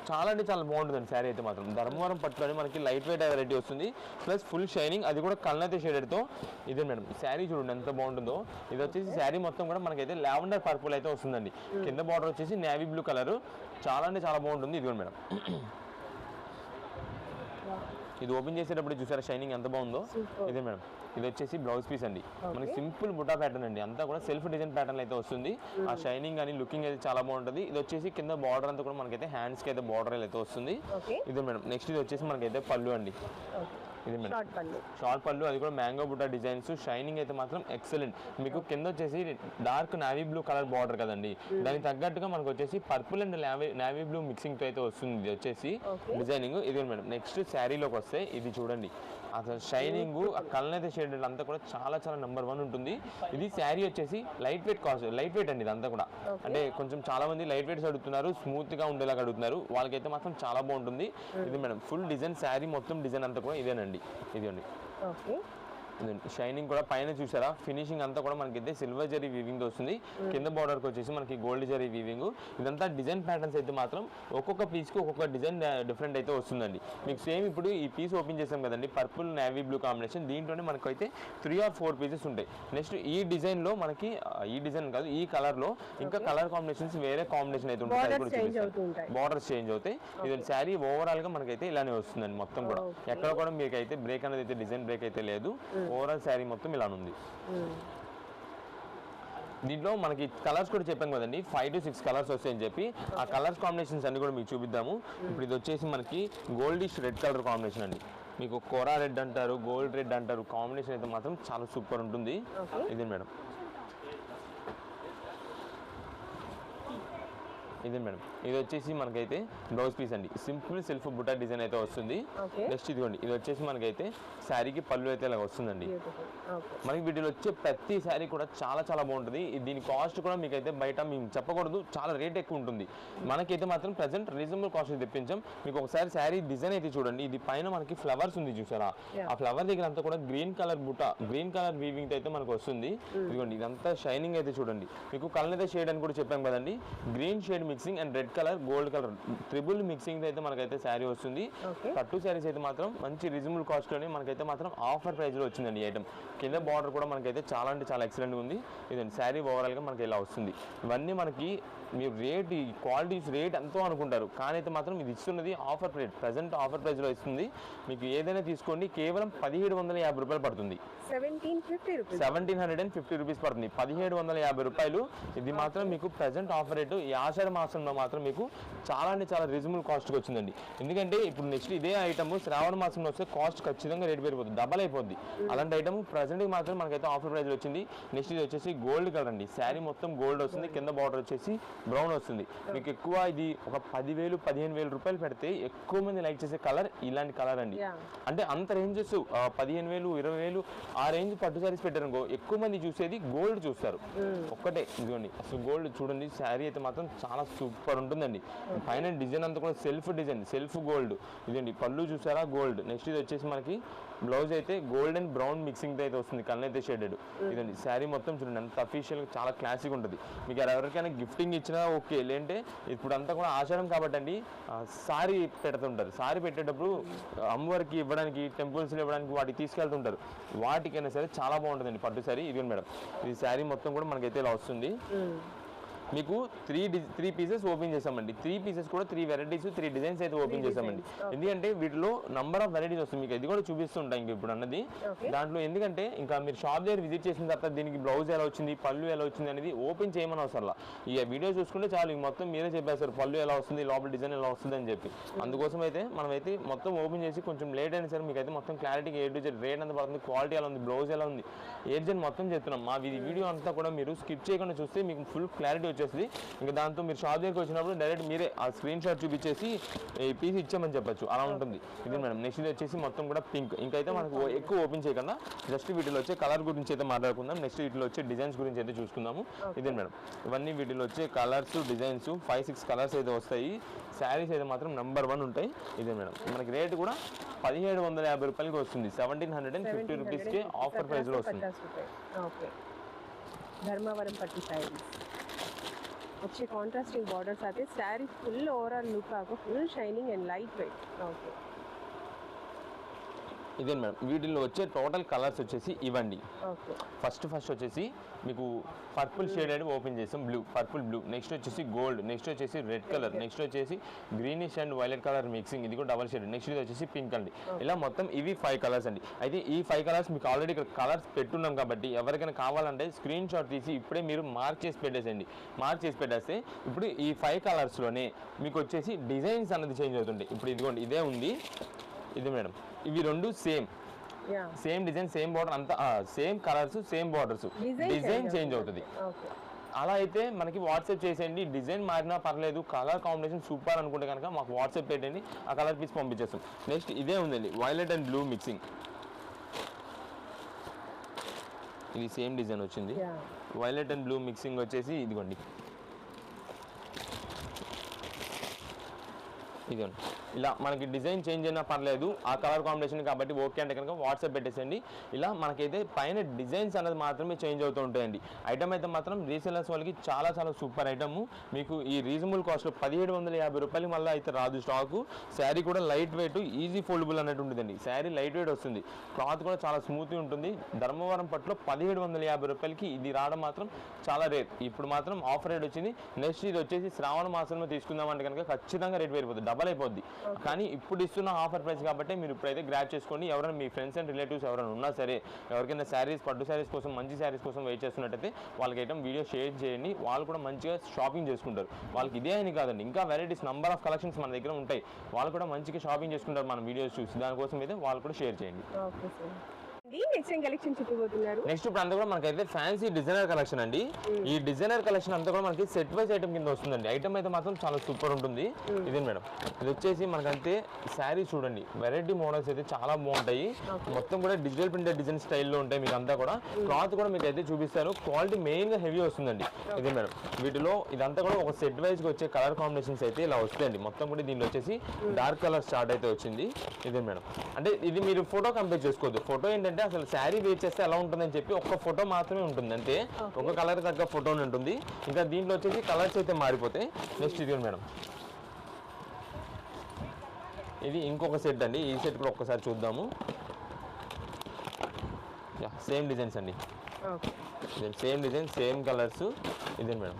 చాలా అంటే చాలా బాగుంటుందండి శారీ అయితే మాత్రం. ధర్మవరం పట్టు అని మనకి లైట్ వెయిట్ వెరైటీ వస్తుంది, ప్లస్ ఫుల్ షైనింగ్, అది కూడా కల్నైతే షేడెడ్తో. ఇదే మేడం శారీ చూడండి ఎంత బాగుంటుందో. ఇది వచ్చేసి శారీ మొత్తం కూడా మనకైతే లావెండర్ పర్పుల్ అయితే వస్తుందండి. కింద బార్డర్ వచ్చేసి నేవీ బ్లూ కలర్, చాలా అంటే చాలా బాగుంటుంది. ఇది మేడం ఇది ఓపెన్ చేసేటప్పుడు చూసారా షైనింగ్ ఎంత బాగుందో. ఇదే మేడం ఇది వచ్చేసి బ్లౌజ్ పీస్ అండి. మనకి సింపుల్ బుటా ప్యాటర్న్ అండి, అంతా కూడా సెల్ఫ్ డిజైన్ ప్యాటర్న్ అయితే వస్తుంది. ఆ షైనింగ్ అని లుకింగ్ అయితే చాలా బాగుంటుంది. ఇది వచ్చేసి కింద బార్డర్ అంతా కూడా మనకైతే హ్యాండ్స్కి అయితే బార్డర్ అయితే వస్తుంది. ఇదే మేడం నెక్స్ట్ ఇది వచ్చేసి మనకైతే పళ్ళు అండి. ఇది మేడం షార్ట్ పళ్ళు, అది కూడా మ్యాంగో బుటా డిజైన్స్. షైనింగ్ అయితే మాత్రం ఎక్సలెంట్. మీకు కింద వచ్చేసి dark navy blue colour border కదండి, దానికి తగ్గట్టుగా మనకు వచ్చేసి purple and navy blue mixing తో అయితే వస్తుంది. ఇది వచ్చేసి డిజైనింగ్. ఇది మేడం నెక్స్ట్ శారీలోకి వస్తే ఇది చూడండి అసలు షైనింగ్, ఆ కలర్ షేడ్ అంతా కూడా చాలా చాలా నెంబర్ 1 ఉంటుంది. ఇది శారీ వచ్చేసి లైట్ వెయిట్ అండి. ఇదంతా కూడా అంటే కొంచెం చాలా మంది లైట్ వెయిట్స్ అడుగుతున్నారు, స్మూత్ గా ఉండేలాగా అడుగుతున్నారు, వాళ్ళకైతే మాత్రం చాలా బాగుంటుంది. ఇది మేడం ఫుల్ డిజైన్ శారీ మొత్తం డిజైన్ అంతా కూడా ఇదేనండి. ఇదండి షైనింగ్ కూడా పైన చూసారా ఫినిషింగ్ అంతా కూడా మనకైతే సిల్వర్ జరీ వీవింగ్ వస్తుంది. కింద బార్డర్కి వచ్చేసి మనకి గోల్డ్ జరీ వీవింగ్. ఇదంతా డిజైన్ ప్యాటర్న్స్ అయితే మాత్రం ఒక్కొక్క పీస్కి ఒక్కొక్క డిజైన్ డిఫరెంట్ అయితే వస్తుందండి. మీకు సేమ్ ఇప్పుడు ఈ పీస్ ఓపెన్ చేసాం కదండి, పర్పుల్ నేవీ బ్లూ కాంబినేషన్, దీంట్లోనే మనకైతే 3 or 4 పీసెస్ ఉంటాయి. నెక్స్ట్ ఈ డిజైన్లో మనకి ఈ డిజైన్ కాదు, ఈ కలర్లో ఇంకా కలర్ కాంబినేషన్స్ వేరే కాంబినేషన్ అయితే ఉంటాయి, బార్డర్స్ చేంజ్ అవుతాయి. ఇది శారీ ఓవరాల్గా మనకైతే ఇలానే వస్తుందండి మొత్తం కూడా. ఎక్కడ కూడా మీకు అయితే బ్రేక్ అనేది అయితే డిజైన్ బ్రేక్ అయితే లేదు. ఓవరాల్ శారీ మొత్తం ఇలా ఉంది. దీంట్లో మనకి కలర్స్ కూడా చెప్పాం కదండి, 5 to 6 కలర్స్ వస్తాయని చెప్పి. ఆ కలర్స్ కాంబినేషన్స్ అన్ని కూడా మీకు చూపిద్దాము. ఇప్పుడు ఇది వచ్చేసి మనకి గోల్డిష్ రెడ్ కలర్ కాంబినేషన్ అండి. మీకు కోరా రెడ్ అంటారు, గోల్డ్ రెడ్ అంటారు. కాంబినేషన్ అయితే మాత్రం చాలా సూపర్ ఉంటుంది. ఇది మేడం ఇది మేడం ఇది వచ్చేసి మనకైతే బ్లౌజ్ పీస్ అండి, సింపుల్ సెల్ఫ్ బుటా డిజైన్ అయితే వస్తుంది. నెక్స్ట్ ఇదిగోండి ఇది వచ్చేసి మనకైతే శారీకి పళ్ళు అయితే ఇలా వస్తుందండి. మనకి వీటిలో వచ్చే ప్రతి శారీ కూడా చాలా చాలా బాగుంటుంది. దీని కాస్ట్ కూడా మీకైతే బయట మేము చెప్పకూడదు, చాలా రేట్ ఎక్కువ ఉంటుంది. మనకైతే మాత్రం ప్రెసెంట్ రీజనబుల్ కాస్ట్ తెప్పించాం. మీకు ఒకసారి శారీ డిజైన్ అయితే చూడండి, ఇది పైన మనకి ఫ్లవర్స్ ఉంది చూసారా, ఆ ఫ్లవర్ దగ్గర అంతా కూడా గ్రీన్ కలర్ బుటా, గ్రీన్ కలర్ వీవింగ్ అయితే మనకు వస్తుంది. ఇదిగోండి ఇదంతా షైనింగ్ అయితే చూడండి. మీకు కలర్ షేడ్ అని కూడా చెప్పాం కదండి, green shade mixing and red colour gold colour triple mixing అయితే మనకైతే శారీ వస్తుంది. పట్టు శారీస్ అయితే మాత్రం మంచి రీజనబుల్ కాస్ట్ లోనే మనకైతే మాత్రం ఆఫర్ ప్రైస్ లో వచ్చిందండి ఈ ఐటమ్. కింద బార్డర్ కూడా మనకైతే చాలా అంటే చాలా ఎక్సలెంట్ ఉంది. ఇదండి శారీ ఓవరాల్ గా మనకి ఇలా వస్తుంది. ఇవన్నీ మనకి మీరు రేట్ ఈ క్వాలిటీస్ రేట్ ఎంతో అనుకుంటారు, కానీ అయితే మాత్రం ఇది ఇస్తున్నది offer price, present offer price లో ఇస్తుంది. మీకు ఏదైనా తీసుకోండి కేవలం 1750 రూపాయలు పడుతుంది. 1750 రూపీస్ పడుతుంది, 1750 రూపాయలు. ఇది మాత్రం మీకు ప్రజెంట్ ఆఫర్ రేటు ఈ ఆషాఢ మాసంలో మాత్రం మీకు చాలా అంటే చాలా రీజనబుల్ కాస్ట్కి వచ్చిందండి. ఎందుకంటే ఇప్పుడు నెక్స్ట్ ఇదే ఐటమ్ శ్రావణ మాసంలో వస్తే కాస్ట్ ఖచ్చితంగా రేట్ పెరిగిపోతుంది, డబల్ అయిపోద్ది. అలాంటి ఐటమ్ ప్రజెంట్కి మాత్రం మనకైతే ఆఫర్ ప్రైస్ వచ్చింది. నెక్స్ట్ ఇది వచ్చేసి గోల్డ్ కలర్ అండి, శారీ మొత్తం గోల్డ్ వస్తుంది, కింద బార్డర్ వచ్చేసి బ్రౌన్ వస్తుంది. మీకు ఎక్కువ ఇది ఒక 10,000 15,000 రూపాయలు పెడితే ఎక్కువ మంది లైక్ చేసే కలర్ ఇలాంటి కలర్ అండి. అంటే అంత రేంజెస్ 15,000 20,000 ఆ రేంజ్ పట్టు శారీస్ పెట్టారనుకో ఎక్కువ మంది చూసేది గోల్డ్ చూస్తారు. ఒక్కటే ఇదిగోండి అసలు గోల్డ్ చూడండి, శారీ అయితే మాత్రం చాలా సూపర్ ఉంటుందండి. పైన డిజైన్ అంతా కూడా సెల్ఫ్ డిజైన్, సెల్ఫ్ గోల్డ్. ఇదండి పళ్ళు చూసారా గోల్డ్. నెక్స్ట్ ఇది వచ్చేసి మనకి బ్లౌజ్ అయితే గోల్డ్ అండ్ బ్రౌన్ మిక్సింగ్ అయితే వస్తుంది, కళ్ళైతే షేడెడ్. ఇదండి శారీ మొత్తం చూడండి ఎంత అఫీషియల్ చాలా క్లాసిక్ ఉంటుంది. మీకు ఎవరికైనా గిఫ్టింగ్ ఇచ్చినా ఓకే, లేదంటే ఇప్పుడు అంతా కూడా ఆషాఢం కాబట్టి అండి సారీ పెడుతుంటారు. సారీ పెట్టేటప్పుడు అమ్మవారికి ఇవ్వడానికి, టెంపుల్స్లో ఇవ్వడానికి వాటికి తీసుకెళ్తుంటారు. వాటికైనా సరే చాలా బాగుంటుందండి పట్టు శారీ. ఇది మేడం ఈ శారీ మొత్తం కూడా మనకైతే ఇలా వస్తుంది. మీకు త్రీ పీసెస్ ఓపెన్ చేసామండి. 3 పీసెస్ కూడా 3 వెరైటీస్ 3 డిజైన్స్ అయితే ఓపెన్ చేసామండి. ఎందుకంటే వీటిలో నంబర్ ఆఫ్ వెరైటీస్ వస్తుంది, మీకు ఇది కూడా చూపిస్తుంటాం ఇంక ఇప్పుడు అన్నది దాంట్లో. ఎందుకంటే ఇంకా మీరు షాప్ దగ్గర విజిట్ చేసిన తర్వాత దీనికి బ్లౌజ్ ఎలా వచ్చింది, పళ్ళు ఎలా వచ్చింది అనేది ఓపెన్ చేయమని అవసరంలా, ఈ వీడియో చూసుకుంటే చాలు మొత్తం మీరే చెప్పేస్తారు పళ్ళు ఎలా వస్తుంది, లోపల డిజైన్ ఎలా వస్తుంది అని చెప్పి. అందుకోసం అయితే మనమైతే మొత్తం ఓపెన్ చేసి కొంచెం లేట్ అయినా సరే మీకు అయితే మొత్తం క్లారిటీగా ఏ టు జెడ్ రేట్ ఎంత పడుతుంది, క్వాలిటీ ఎలా ఉంది, బ్లౌజ్ ఎలా ఉంది, ఏ టు జెడ్ మొత్తం చెప్తున్నాం. మా వీడియో అంతా కూడా మీరు స్కిప్ చేయకుండా చూస్తే మీకు ఫుల్ క్లారిటీ వచ్చేస్తుంది. ఇంకా దాంతో మీరు షాప్ దగ్గరికి వచ్చినప్పుడు డైరెక్ట్ మీరే ఆ స్క్రీన్ షాట్ చూపించేసి ఈ పీస్ ఇచ్చామని చెప్పచ్చు, అలా ఉంటుంది. ఇది మేడం నెక్స్ట్ ఇది వచ్చేసి మొత్తం కూడా పింక్. ఇంకైతే మనకు ఎక్కువ ఓపెన్ చేయకుండా జస్ట్ వీటిలో వచ్చే కలర్ గురించి అయితే మాట్లాడుకుందాం. నెక్స్ట్ వీటిలో వచ్చే డిజైన్స్ గురించి అయితే చూసుకుందాము. ఇదే మేడం ఇవన్నీ వీటిలో వచ్చే కలర్స్ డిజైన్స్ 5-6 కలర్స్ అయితే వస్తాయి. శారీస్ అయితే మాత్రం నెంబర్ 1 ఉంటాయి. ఇదే మేడం మనకి రేట్ కూడా 1750 రూపాయలకి వస్తుంది, 1750 రూపీస్కి ఆఫర్ ప్రైస్లో వస్తుంది. ధర్మవరం పట్టు శారీస్ వచ్చే కాంట్రాస్టింగ్ బార్డర్స్ అయితే శారీ ఫుల్ ఓవరాల్ లుక్ ఆకు full shining and light weight. Okay ఇదే మేడం వీటిల్లో వచ్చే టోటల్ కలర్స్ వచ్చేసి ఇవ్వండి. ఫస్ట్ వచ్చేసి మీకు పర్పుల్ షేడ్ అనేది ఓపెన్ చేసాం, పర్పుల్ బ్లూ. నెక్స్ట్ వచ్చేసి గోల్డ్, నెక్స్ట్ వచ్చేసి రెడ్ కలర్, నెక్స్ట్ వచ్చేసి greenish and violet colour mixing, ఇది కూడా డబల్ షేడ్. నెక్స్ట్ ఇది వచ్చేసి పింక్ అండి. ఇలా మొత్తం ఇవి 5 కలర్స్ అండి. అయితే ఈ 5 కలర్స్ మీకు ఆల్రెడీ ఇక్కడ కలర్స్ పెట్టున్నాం కాబట్టి ఎవరికైనా కావాలంటే స్క్రీన్ షాట్ తీసి ఇప్పుడే మీరు మార్క్ చేసి పెట్టేసేయండి. మార్క్ చేసి పెట్టేస్తే ఇప్పుడు ఈ 5 కలర్స్లోనే మీకు వచ్చేసి డిజైన్స్ అనేది చేంజ్ అవుతుంది. ఇప్పుడు ఇదిగోండి ఇదే ఉంది, ఇది మేడం ఇవి రెండు సేమ్ డిజైన్, సేమ్ బార్డర్, అంతా same colours, same borders, design change అవుతుంది. అలా అయితే మనకి వాట్సాప్ చేసేయండి. డిజైన్ మారినా పర్లేదు, కలర్ కాంబినేషన్ సూపర్ అనుకుంటే కనుక మాకు వాట్సాప్ పెట్టండి, ఆ కలర్ పీస్ పంపించేస్తాం. నెక్స్ట్ ఇదే ఉందండి వైలెట్ అండ్ బ్లూ మిక్సింగ్, ఇది సేమ్ డిజైన్ వచ్చింది. వైలెట్ అండ్ బ్లూ మిక్సింగ్ వచ్చేసి ఇదిగోండి ఇదిగోండి ఇలా మనకి డిజైన్ చేంజ్ అయినా పర్లేదు, ఆ కలర్ కాంబినేషన్ కాబట్టి ఓకే అంటే కనుక వాట్సాప్ పెట్టేసండి. ఇలా మనకైతే పైన డిజైన్స్ అనేది మాత్రమే చేంజ్ అవుతూ ఉంటాయండి. ఐటమ్ అయితే మాత్రం రీసేలర్స్ వాళ్ళకి చాలా చాలా సూపర్ ఐటమ్. మీకు ఈ రీజనబుల్ కాస్ట్లో 1750 రూపాయలు మళ్ళీ అయితే రాదు స్టాకు. శారీ కూడా లైట్ వెయిట్, ఈజీ ఫోల్డబుల్ అన్నట్టు ఉంటుందండి. శారీ లైట్ వెయిట్ వస్తుంది, క్లాత్ కూడా చాలా స్మూత్గా ఉంటుంది. ధర్మవరం పట్టులో 1750 రూపాయలకి ఇది రావడం మాత్రం చాలా రేట్. ఇప్పుడు మాత్రం ఆఫర్ రేట్ వచ్చింది. నెక్స్ట్ ఇది వచ్చేసి శ్రావణ మాసంలో తీసుకుందామంటే కనుక ఖచ్చితంగా రేట్ పెరిగిపోతుంది, డబల్ అయిపోద్ది. కానీ ఇప్పుడు ఇస్తున్న ఆఫర్ ప్రైస్ కాబట్టి మీరు ఇప్పుడైతే గ్రాప్ చేసుకోండి. ఎవరైనా మీ ఫ్రెండ్స్ అండ్ రిలేటివ్స్ ఎవరైనా ఉన్నా సరే, ఎవరికైనా శారీస్ పట్టు శారీస్ కోసం మంచి శారీస్ కోసం వెయిట్ చేస్తున్నట్టయితే వాళ్ళకి ఐటమ్ వీడియో షేర్ చేయండి. వాళ్ళు కూడా మంచిగా షాపింగ్ చేసుకుంటారు. వాళ్ళకి ఇదే అని కాదండి, ఇంకా వెరైటీస్ నంబర్ ఆఫ్ కలెక్షన్స్ మన దగ్గర ఉంటాయి. వాళ్ళు కూడా మంచిగా షాపింగ్ చేసుకుంటారు మన వీడియోస్ చూసి. దానికోసం అయితే వాళ్ళు కూడా షేర్ చేయండి. నెక్స్ట్ ఏం కలెక్షన్ చూపిపోతున్నారు? నెక్స్ట్ ఇప్పుడు అంతా కూడా మనకైతే ఫ్యాన్సీ డిజైనర్ కలెక్షన్ అండి. ఈ డిజైనర్ కలెక్షన్ అంతా కూడా మనకి సెట్ వైజ్ ఐటమ్ కింద వస్తుందండి. ఐటమ్ అయితే మాత్రం చాలా సూపర్ ఉంటుంది. ఇదే మేడం, ఇది వచ్చేసి మనకంతే శారీ చూడండి, వెరైటీ మోడల్స్ అయితే చాలా బాగుంటాయి. మొత్తం కూడా డిజిటల్ ప్రింటెడ్ డిజైన్ స్టైల్లో ఉంటాయి. మీకు అంతా కూడా క్లాత్ కూడా మీకు అయితే చూపిస్తాను. క్వాలిటీ మెయిన్ గా హెవీ వస్తుందండి. ఇదే మేడం, వీటిలో ఇదంతా కూడా ఒక సెట్ వైజ్ గా వచ్చే కలర్ కాంబినేషన్స్ అయితే ఇలా వస్తాయండి. మొత్తం కూడా దీనిలో వచ్చేసి డార్క్ కలర్ స్టార్ట్ అయితే వచ్చింది. ఇదే మేడం, అంటే ఇది మీరు ఫోటో కంపేర్ చేసుకోవద్దు. ఫోటో ఏంటంటే అసలు శారీ వేర్ చేస్తే ఎలా ఉంటుందని చెప్పి ఒక్క ఫోటో మాత్రమే ఉంటుంది అంతే. ఒక కలర్ తగ్గ ఫోటో ఉంటుంది. ఇంకా దీంట్లో వచ్చేసి కలర్స్ అయితే మారిపోతాయి. నెక్స్ట్ ఇది మేడం, ఇది ఇంకొక సెట్ అండి. ఈ సెట్ కూడా ఒక్కసారి చూద్దాము. సేమ్ డిజైన్స్ అండి, సేమ్ డిజైన్ సేమ్ కలర్స్. ఇదే మేడం,